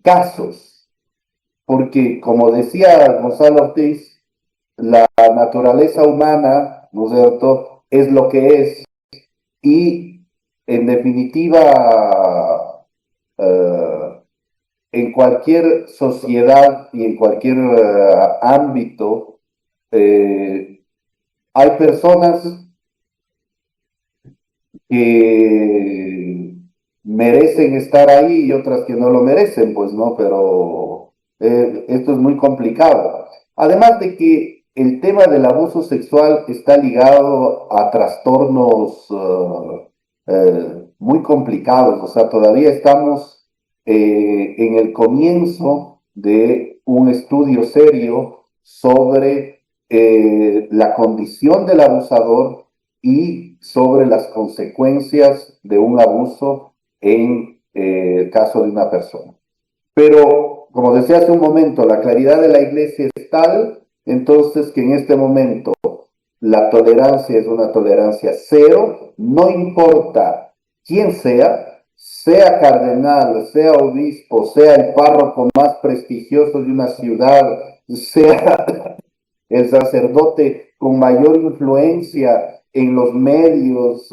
casos, porque como decía Gonzalo Ortiz, la naturaleza humana, ¿no es cierto?, es lo que es, y en definitiva, en cualquier sociedad y en cualquier ámbito, hay personas que merecen estar ahí y otras que no lo merecen, pues no, pero esto es muy complicado. Además de que el tema del abuso sexual está ligado a trastornos muy complicados, o sea, todavía estamos en el comienzo de un estudio serio sobre la condición del abusador y sobre las consecuencias de un abuso en el caso de una persona. Pero, como decía hace un momento, la claridad de la Iglesia es tal, entonces que en este momento la tolerancia es una tolerancia cero, no importa quién sea cardenal, sea obispo, sea el párroco más prestigioso de una ciudad, sea el sacerdote con mayor influencia en los medios,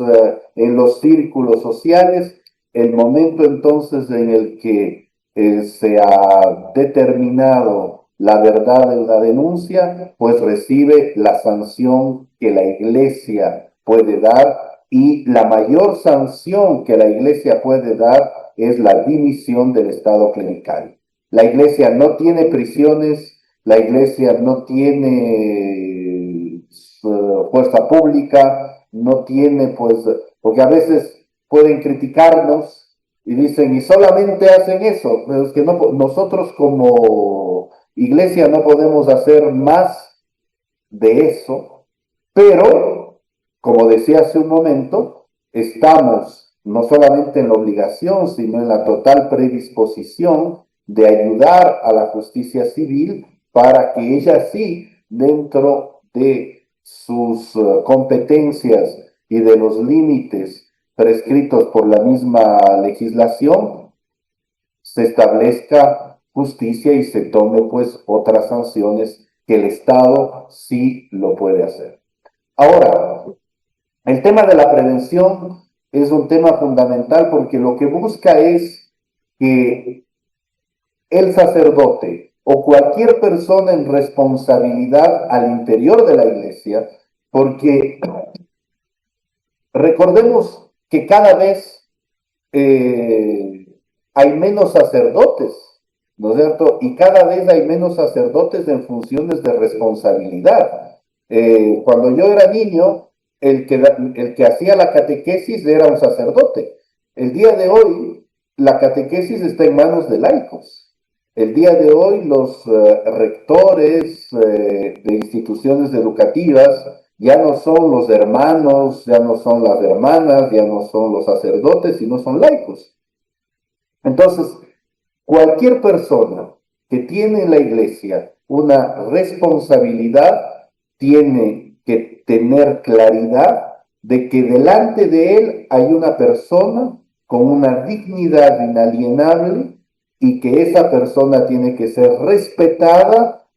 en los círculos sociales, el momento entonces en el que se ha determinado la verdad de una denuncia, pues recibe la sanción que la Iglesia puede dar, y la mayor sanción que la Iglesia puede dar es la dimisión del estado clerical. La Iglesia no tiene prisiones, la iglesia no tiene fuerza pública, no tiene, pues, porque a veces pueden criticarnos y dicen, y solamente hacen eso, pero es que no, nosotros como iglesia no podemos hacer más de eso, pero, como decía hace un momento, estamos no solamente en la obligación, sino en la total predisposición de ayudar a la justicia civil para que ella sí, dentro de sus competencias y de los límites prescritos por la misma legislación, se establezca justicia y se tome pues otras sanciones que el Estado sí lo puede hacer. Ahora, el tema de la prevención es un tema fundamental porque lo que busca es que el sacerdote o cualquier persona en responsabilidad al interior de la iglesia, porque recordemos que cada vez hay menos sacerdotes, ¿no es cierto? Y cada vez hay menos sacerdotes en funciones de responsabilidad. Cuando yo era niño, el que hacía la catequesis era un sacerdote. El día de hoy, la catequesis está en manos de laicos. El día de hoy, los rectores de instituciones educativas ya no son los hermanos, ya no son las hermanas, ya no son los sacerdotes, sino son laicos. Entonces, cualquier persona que tiene en la iglesia una responsabilidad tiene que tener claridad de que delante de él hay una persona con una dignidad inalienable y que esa persona tiene que ser respetada,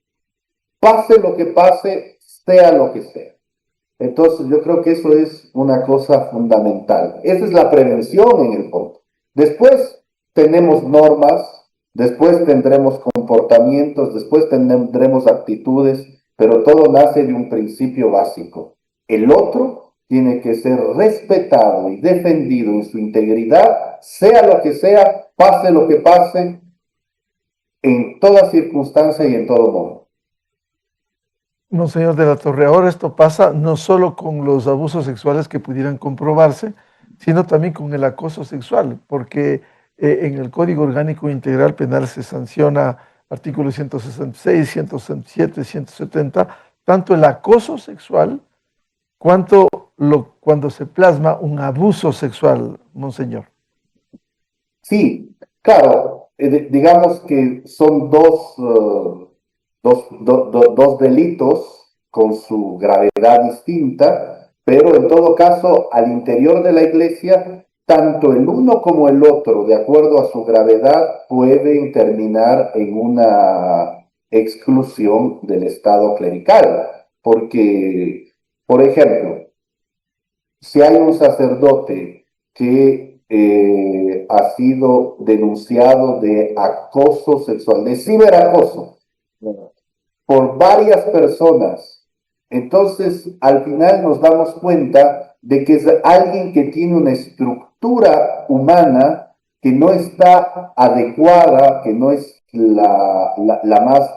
pase lo que pase, sea lo que sea. Entonces, yo creo que eso es una cosa fundamental. Esa es la prevención en el fondo. Después tenemos normas, después tendremos comportamientos, después tendremos actitudes, pero todo nace de un principio básico. El otro tiene que ser respetado y defendido en su integridad, sea lo que sea, pase lo que pase, en toda circunstancia y en todo modo. Monseñor de la Torre, ahora esto pasa no solo con los abusos sexuales que pudieran comprobarse, sino también con el acoso sexual, porque en el Código Orgánico Integral Penal se sanciona artículos 166, 167, 170, tanto el acoso sexual cuanto cuando se plasma un abuso sexual, Monseñor. Sí, claro, digamos que son dos delitos con su gravedad distinta, pero en todo caso, al interior de la iglesia, tanto el uno como el otro, de acuerdo a su gravedad, pueden terminar en una exclusión del estado clerical, porque, por ejemplo, si hay un sacerdote que ha sido denunciado de acoso sexual, de ciberacoso, por varias personas, entonces al final nos damos cuenta de que es alguien que tiene una estructura humana que no está adecuada, que no es la más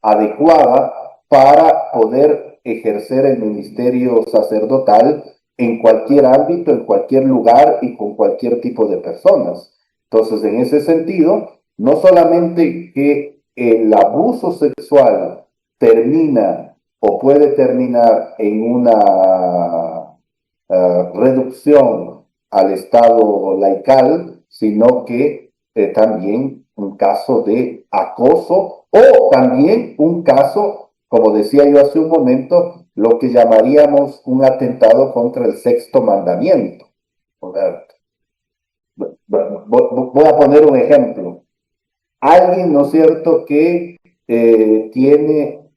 adecuada para poder ejercer el ministerio sacerdotal en cualquier ámbito, en cualquier lugar y con cualquier tipo de personas. Entonces, en ese sentido, no solamente que el abuso sexual termina o puede terminar en una reducción al estado laical, sino que también un caso de acoso o también un caso, como decía yo hace un momento, lo que llamaríamos un atentado contra el sexto mandamiento. Voy a poner un ejemplo. Alguien, ¿no es cierto?, que tiene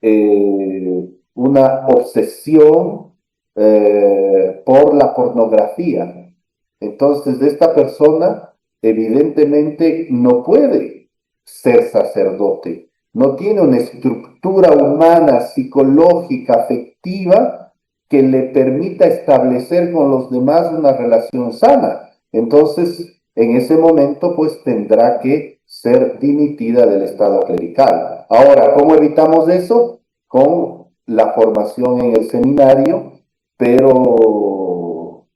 una obsesión por la pornografía. Entonces, esta persona evidentemente no puede ser sacerdote, no tiene una estructura humana, psicológica, afectiva que le permita establecer con los demás una relación sana. Entonces, en ese momento, pues tendrá que ser dimitida del estado clerical. Ahora, ¿cómo evitamos eso? Con la formación en el seminario, pero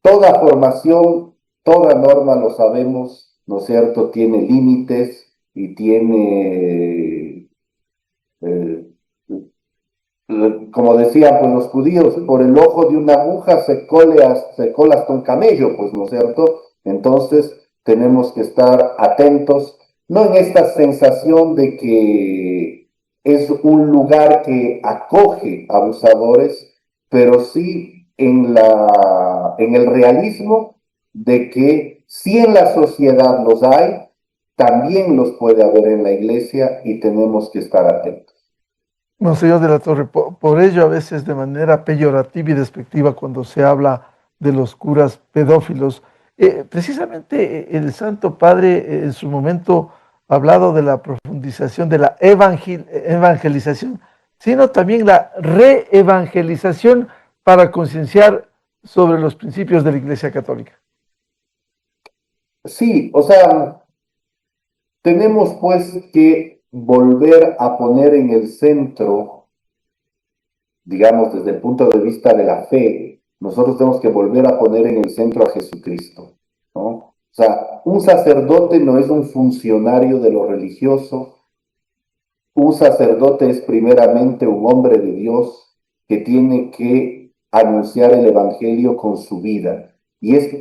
toda formación, toda norma, lo sabemos, ¿no es cierto?, tiene límites y tiene, como decían pues, los judíos, por el ojo de una aguja se cola hasta un camello, pues, ¿no es cierto? Entonces tenemos que estar atentos, no en esta sensación de que es un lugar que acoge abusadores, pero sí en el realismo de que si en la sociedad los hay, también los puede haber en la iglesia y tenemos que estar atentos. Monseñor de la Torre, por ello a veces de manera peyorativa y despectiva cuando se habla de los curas pedófilos, precisamente el Santo Padre en su momento ha hablado de la profundización de la evangelización, sino también la reevangelización para concienciar sobre los principios de la Iglesia Católica. Sí, o sea, tenemos pues que volver a poner en el centro, digamos, desde el punto de vista de la fe, nosotros tenemos que volver a poner en el centro a Jesucristo, ¿no? O sea, un sacerdote no es un funcionario de lo religioso, un sacerdote es primeramente un hombre de Dios que tiene que anunciar el Evangelio con su vida. Y es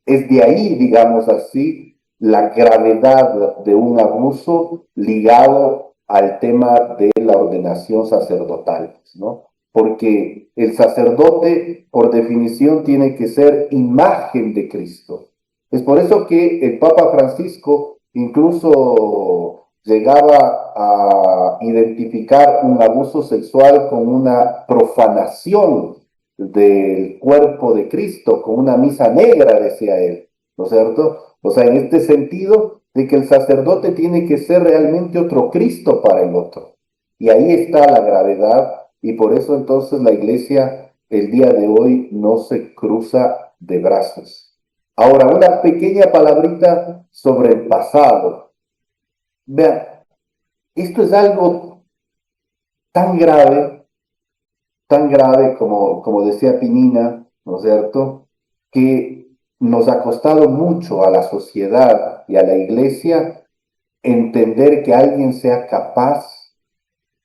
de ahí, digamos así, la gravedad de un abuso ligado al tema de la ordenación sacerdotal, ¿no? Porque el sacerdote, por definición, tiene que ser imagen de Cristo. Es por eso que el Papa Francisco incluso llegaba a identificar un abuso sexual con una profanación del cuerpo de Cristo, con una misa negra, decía él, ¿no es cierto? O sea, en este sentido de que el sacerdote tiene que ser realmente otro Cristo para el otro. Y ahí está la gravedad, y por eso entonces la iglesia el día de hoy no se cruza de brazos. Ahora, una pequeña palabrita sobre el pasado. Vean, esto es algo tan grave como decía Pinina, ¿no es cierto?, que nos ha costado mucho a la sociedad y a la iglesia entender que alguien sea capaz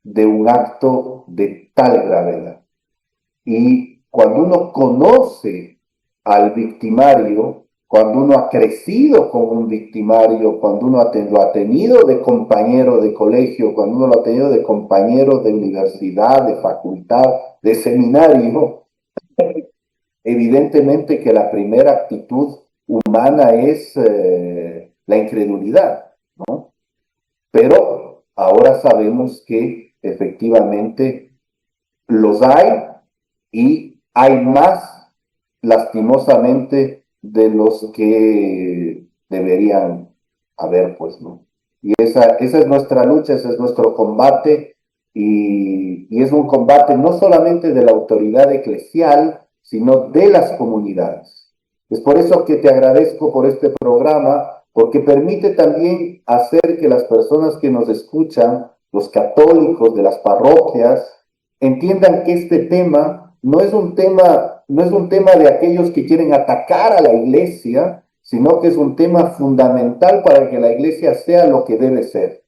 de un acto de tal gravedad. Y cuando uno conoce al victimario, cuando uno ha crecido con un victimario, cuando uno lo ha tenido de compañero de colegio, cuando uno lo ha tenido de compañero de universidad, de facultad, de seminario, evidentemente que la primera actitud humana es la incredulidad, ¿no? Pero ahora sabemos que efectivamente los hay y hay más, lastimosamente, de los que deberían haber, pues, ¿no? Y esa es nuestra lucha, ese es nuestro combate, y es un combate no solamente de la autoridad eclesial, sino de las comunidades. Es por eso que te agradezco por este programa, porque permite también hacer que las personas que nos escuchan, los católicos de las parroquias, entiendan que este tema no es un tema de aquellos que quieren atacar a la iglesia, sino que es un tema fundamental para que la iglesia sea lo que debe ser,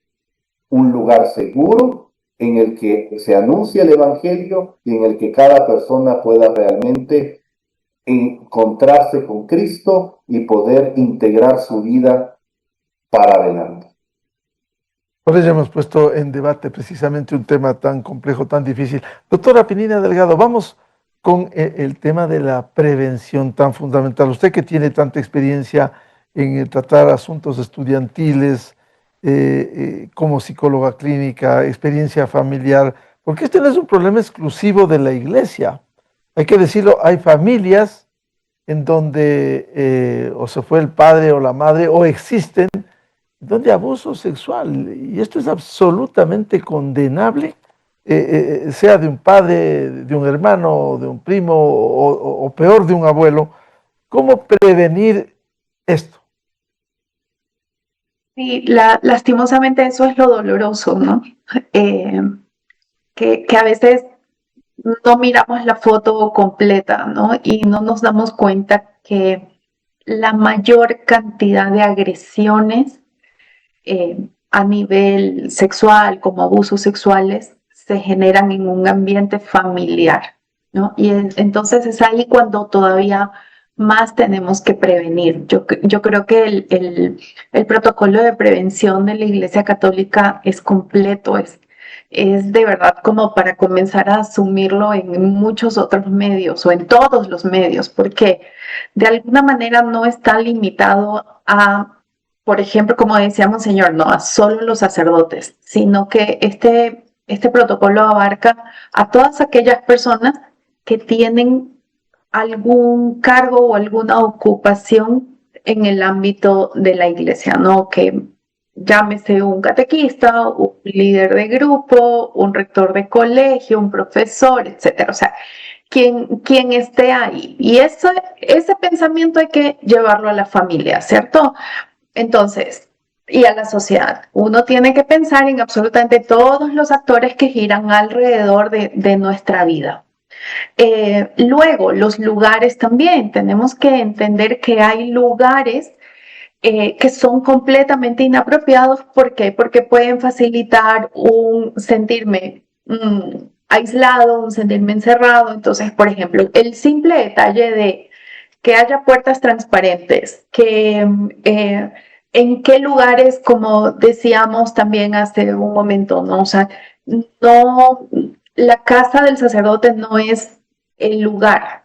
un lugar seguro en el que se anuncia el evangelio y en el que cada persona pueda realmente encontrarse con Cristo y poder integrar su vida para adelante. Por ello hemos puesto en debate precisamente un tema tan complejo, tan difícil. Doctora Pinina Delgado, vamos con el tema de la prevención tan fundamental. Usted que tiene tanta experiencia en tratar asuntos estudiantiles, como psicóloga clínica, experiencia familiar, porque este no es un problema exclusivo de la iglesia. Hay que decirlo, hay familias en donde o se fue el padre o la madre, o existen donde abuso sexual, y esto es absolutamente condenable, sea de un padre, de un hermano, de un primo, o peor, de un abuelo. ¿Cómo prevenir esto? Sí, lastimosamente eso es lo doloroso, ¿no? Eh, que a veces no miramos la foto completa, ¿no? Y no nos damos cuenta que la mayor cantidad de agresiones a nivel sexual, como abusos sexuales, se generan en un ambiente familiar, ¿no? Y entonces es ahí cuando todavía más tenemos que prevenir. Yo creo que el protocolo de prevención de la Iglesia Católica es completo, es de verdad como para comenzar a asumirlo en muchos otros medios o en todos los medios, porque de alguna manera no está limitado a, por ejemplo, como decía Monseñor, no a solo los sacerdotes, sino que este protocolo abarca a todas aquellas personas que tienen algún cargo o alguna ocupación en el ámbito de la iglesia, ¿no? Que llámese un catequista, un líder de grupo, un rector de colegio, un profesor, etcétera. O sea, quien esté ahí. Y ese pensamiento hay que llevarlo a la familia, ¿cierto? Entonces, y a la sociedad. Uno tiene que pensar en absolutamente todos los actores que giran alrededor de nuestra vida. Luego, los lugares también. Tenemos que entender que hay lugares que son completamente inapropiados. ¿Por qué? Porque pueden facilitar un sentirme aislado, un sentirme encerrado. Entonces, por ejemplo, el simple detalle de que haya puertas transparentes, que en qué lugares, como decíamos también hace un momento, ¿no? O sea, no, la casa del sacerdote no es el lugar,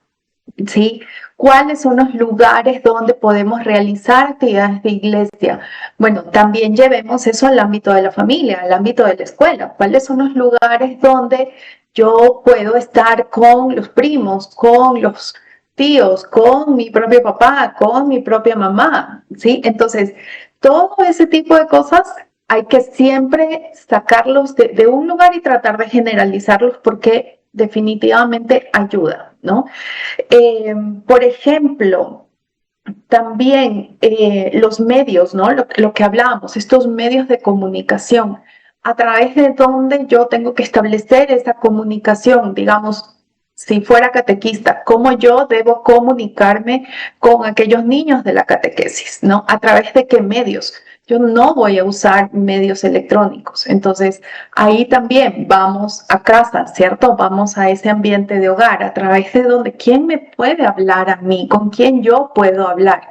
¿sí? ¿Cuáles son los lugares donde podemos realizar actividades de iglesia? Bueno, también llevemos eso al ámbito de la familia, al ámbito de la escuela. ¿Cuáles son los lugares donde yo puedo estar con los primos, con los tíos, con mi propio papá, con mi propia mamá? ¿Sí? Entonces, todo ese tipo de cosas hay que siempre sacarlos de un lugar y tratar de generalizarlos porque definitivamente ayuda, ¿no? Por ejemplo, también los medios, ¿no? Lo que hablábamos, estos medios de comunicación, a través de donde yo tengo que establecer esa comunicación, digamos, si fuera catequista, cómo yo debo comunicarme con aquellos niños de la catequesis, ¿no? A través de qué medios. Yo no voy a usar medios electrónicos. Entonces, ahí también vamos a casa, ¿cierto? Vamos a ese ambiente de hogar, a través de donde, ¿quién me puede hablar a mí? ¿Con quién yo puedo hablar?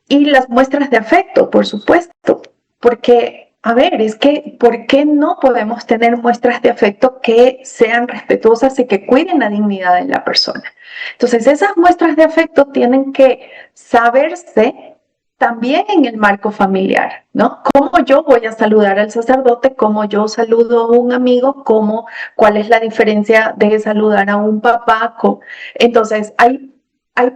Y las muestras de afecto, por supuesto, porque, a ver, es que, ¿por qué no podemos tener muestras de afecto que sean respetuosas y que cuiden la dignidad de la persona? Entonces, esas muestras de afecto tienen que saberse también en el marco familiar, ¿no? ¿Cómo yo voy a saludar al sacerdote? ¿Cómo yo saludo a un amigo? ¿Cuál es la diferencia de saludar a un papá? Entonces, hay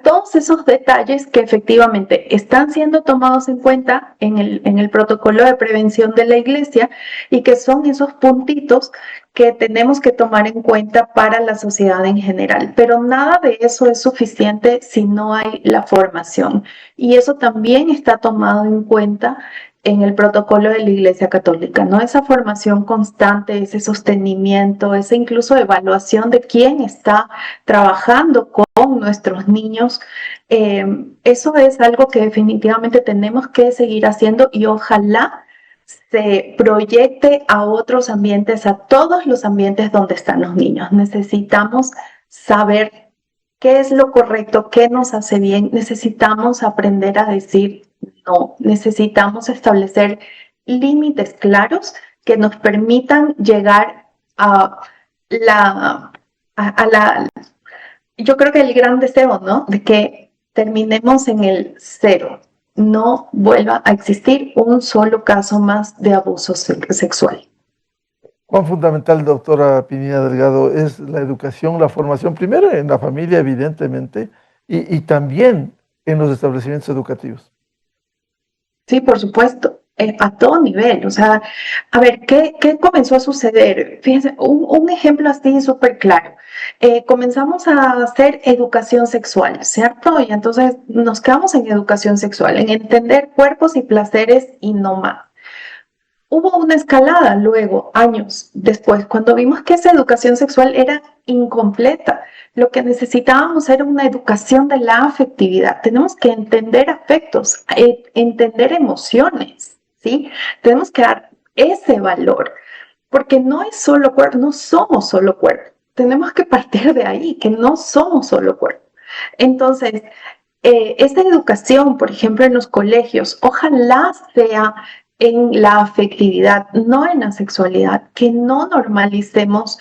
todos esos detalles que efectivamente están siendo tomados en cuenta en el protocolo de prevención de la iglesia y que son esos puntitos que tenemos que tomar en cuenta para la sociedad en general. Pero nada de eso es suficiente si no hay la formación. Y eso también está tomado en cuenta en el protocolo de la Iglesia Católica, ¿no? Esa formación constante, ese sostenimiento, esa incluso evaluación de quién está trabajando con nuestros niños. Eso es algo que definitivamente tenemos que seguir haciendo y ojalá se proyecte a otros ambientes, a todos los ambientes donde están los niños. Necesitamos saber qué es lo correcto, qué nos hace bien. Necesitamos aprender a decir no. Necesitamos establecer límites claros que nos permitan llegar a la yo creo que el gran deseo, ¿no? De que terminemos en el cero, no vuelva a existir un solo caso más de abuso sexual. Cuán fundamental, doctora Pinilla Delgado, es la educación, la formación, primero en la familia, evidentemente, y también en los establecimientos educativos. Sí, por supuesto. a todo nivel. O sea, a ver, ¿qué comenzó a suceder? Fíjense, un ejemplo así súper claro. Comenzamos a hacer educación sexual, ¿cierto? Y entonces nos quedamos en educación sexual, en entender cuerpos y placeres y no más. Hubo una escalada luego, años después, cuando vimos que esa educación sexual era incompleta. Lo que necesitábamos era una educación de la afectividad. Tenemos que entender afectos, entender emociones, ¿sí? Tenemos que dar ese valor, porque no es solo cuerpo, no somos solo cuerpo. Tenemos que partir de ahí, que no somos solo cuerpo. Entonces, esta educación, por ejemplo, en los colegios, ojalá sea en la afectividad, no en la sexualidad, que no normalicemos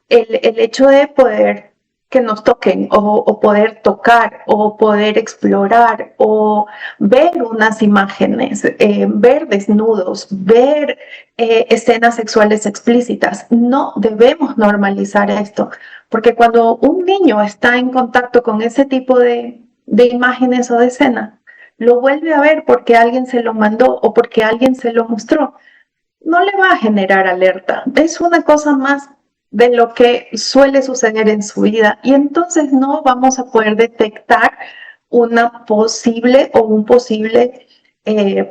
el hecho de poder que nos toquen o poder tocar o poder explorar o ver unas imágenes, ver desnudos, ver escenas sexuales explícitas. No debemos normalizar esto, porque cuando un niño está en contacto con ese tipo de imágenes o de escenas, lo vuelve a ver porque alguien se lo mandó o porque alguien se lo mostró, no le va a generar alerta. Es una cosa más de lo que suele suceder en su vida y entonces no vamos a poder detectar una posible o un posible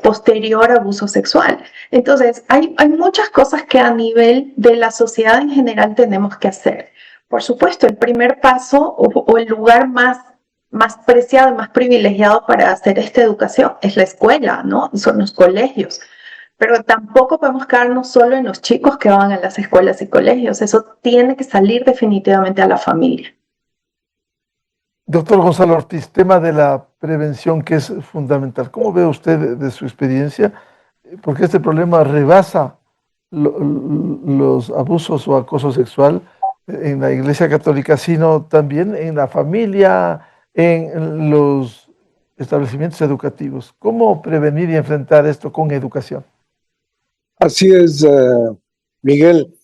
posterior abuso sexual. Entonces, hay muchas cosas que a nivel de la sociedad en general tenemos que hacer. Por supuesto, el primer paso o el lugar más preciado y más privilegiado para hacer esta educación es la escuela, ¿no? Son los colegios. Pero tampoco podemos quedarnos solo en los chicos que van a las escuelas y colegios. Eso tiene que salir definitivamente a la familia. Doctor Gonzalo Ortiz, tema de la prevención que es fundamental. ¿Cómo ve usted de su experiencia? Porque este problema rebasa los abusos o acoso sexual en la Iglesia Católica, sino también en la familia, en los establecimientos educativos. ¿Cómo prevenir y enfrentar esto con educación? Así es, Miguel.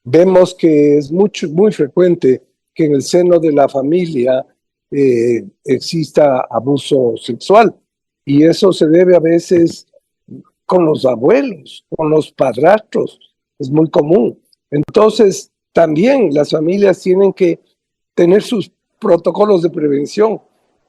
Vemos que es muy frecuente que en el seno de la familia exista abuso sexual. Y eso se debe a veces con los abuelos, con los padrastros. Es muy común. Entonces, también las familias tienen que tener sus protocolos de prevención.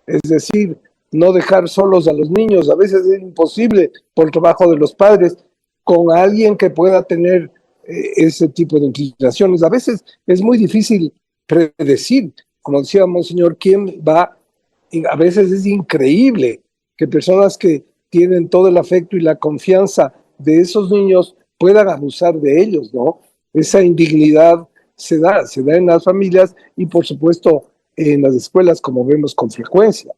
Es decir, no dejar solos a los niños. A veces es imposible por el trabajo de los padres con alguien que pueda tener ese tipo de inclinaciones. A veces es muy difícil predecir, como decía Monseñor, quién va. A veces es increíble que personas que tienen todo el afecto y la confianza de esos niños puedan abusar de ellos, ¿no? Esa indignidad se da en las familias y por supuesto en las escuelas, como vemos con frecuencia.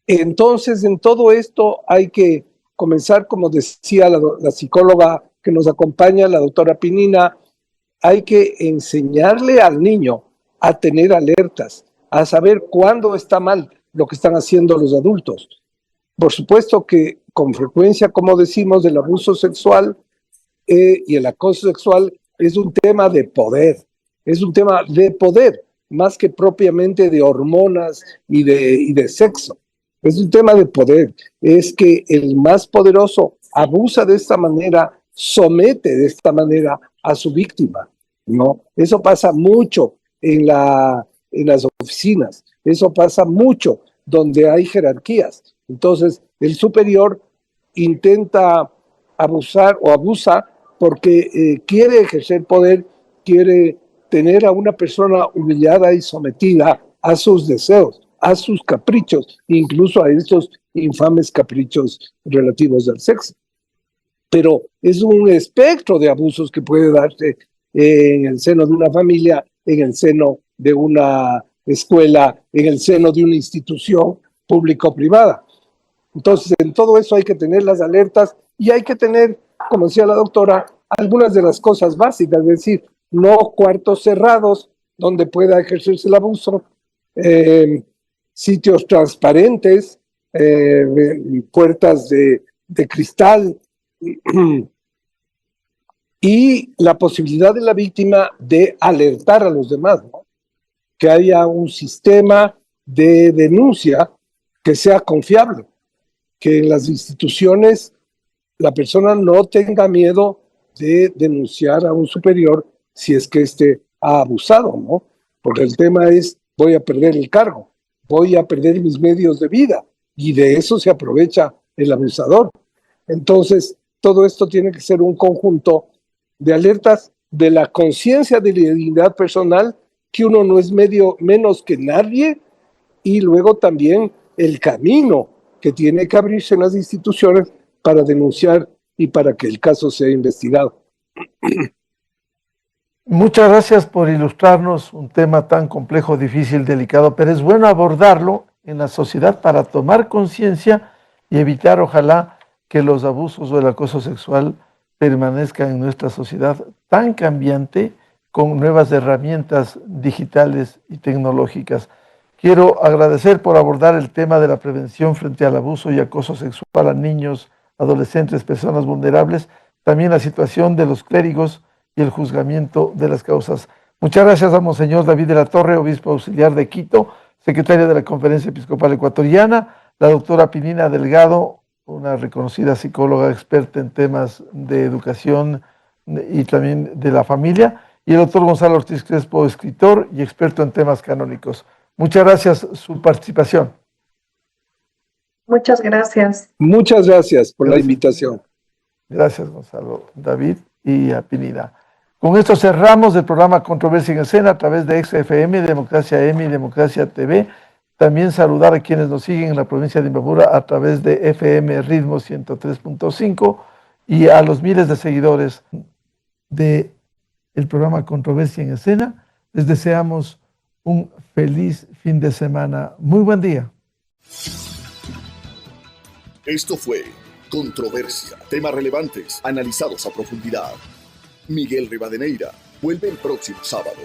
Entonces, en todo esto hay que comenzar, como decía la psicóloga que nos acompaña, la doctora Pinina, hay que enseñarle al niño a tener alertas, a saber cuándo está mal lo que están haciendo los adultos. Por supuesto que con frecuencia, como decimos, el abuso sexual y el acoso sexual es un tema de poder, más que propiamente de hormonas y de sexo. Es un tema de poder, es que el más poderoso abusa de esta manera, somete de esta manera a su víctima, ¿no? Eso pasa mucho en las oficinas, eso pasa mucho donde hay jerarquías. Entonces, el superior intenta abusar o abusa porque quiere ejercer poder, quiere tener a una persona humillada y sometida a sus deseos, a sus caprichos, incluso a estos infames caprichos relativos al sexo. Pero es un espectro de abusos que puede darse en el seno de una familia, en el seno de una escuela, en el seno de una institución público-privada. Entonces, en todo eso hay que tener las alertas y hay que tener, como decía la doctora, algunas de las cosas básicas, es decir, no cuartos cerrados donde pueda ejercerse el abuso, sitios transparentes, puertas de cristal y la posibilidad de la víctima de alertar a los demás, ¿no? Que haya un sistema de denuncia que sea confiable, que en las instituciones la persona no tenga miedo de denunciar a un superior si es que éste ha abusado, ¿no? Porque el tema es, voy a perder el cargo, voy a perder mis medios de vida, y de eso se aprovecha el abusador. Entonces, todo esto tiene que ser un conjunto de alertas de la conciencia de la dignidad personal, que uno no es menos que nadie, y luego también el camino que tiene que abrirse en las instituciones para denunciar y para que el caso sea investigado. Muchas gracias por ilustrarnos un tema tan complejo, difícil, delicado, pero es bueno abordarlo en la sociedad para tomar conciencia y evitar, ojalá, que los abusos o el acoso sexual permanezcan en nuestra sociedad tan cambiante, con nuevas herramientas digitales y tecnológicas. Quiero agradecer por abordar el tema de la prevención frente al abuso y acoso sexual a niños, adolescentes, personas vulnerables, también la situación de los clérigos y el juzgamiento de las causas. Muchas gracias a Monseñor David de la Torre, obispo auxiliar de Quito, secretario de la Conferencia Episcopal Ecuatoriana, la doctora Pinina Delgado, una reconocida psicóloga experta en temas de educación y también de la familia, y el doctor Gonzalo Ortiz Crespo, escritor y experto en temas canónicos. Muchas gracias por su participación. Muchas gracias. Muchas gracias por la invitación. Gracias, Gonzalo, David y a Pinina. Con esto cerramos el programa Controversia en Escena a través de XFM, Democracia M y Democracia TV. También saludar a quienes nos siguen en la provincia de Imbabura a través de FM Ritmo 103.5 y a los miles de seguidores del programa Controversia en Escena. Les deseamos un feliz fin de semana. Muy buen día. Esto fue Controversia, temas relevantes analizados a profundidad. Miguel Rivadeneira vuelve el próximo sábado.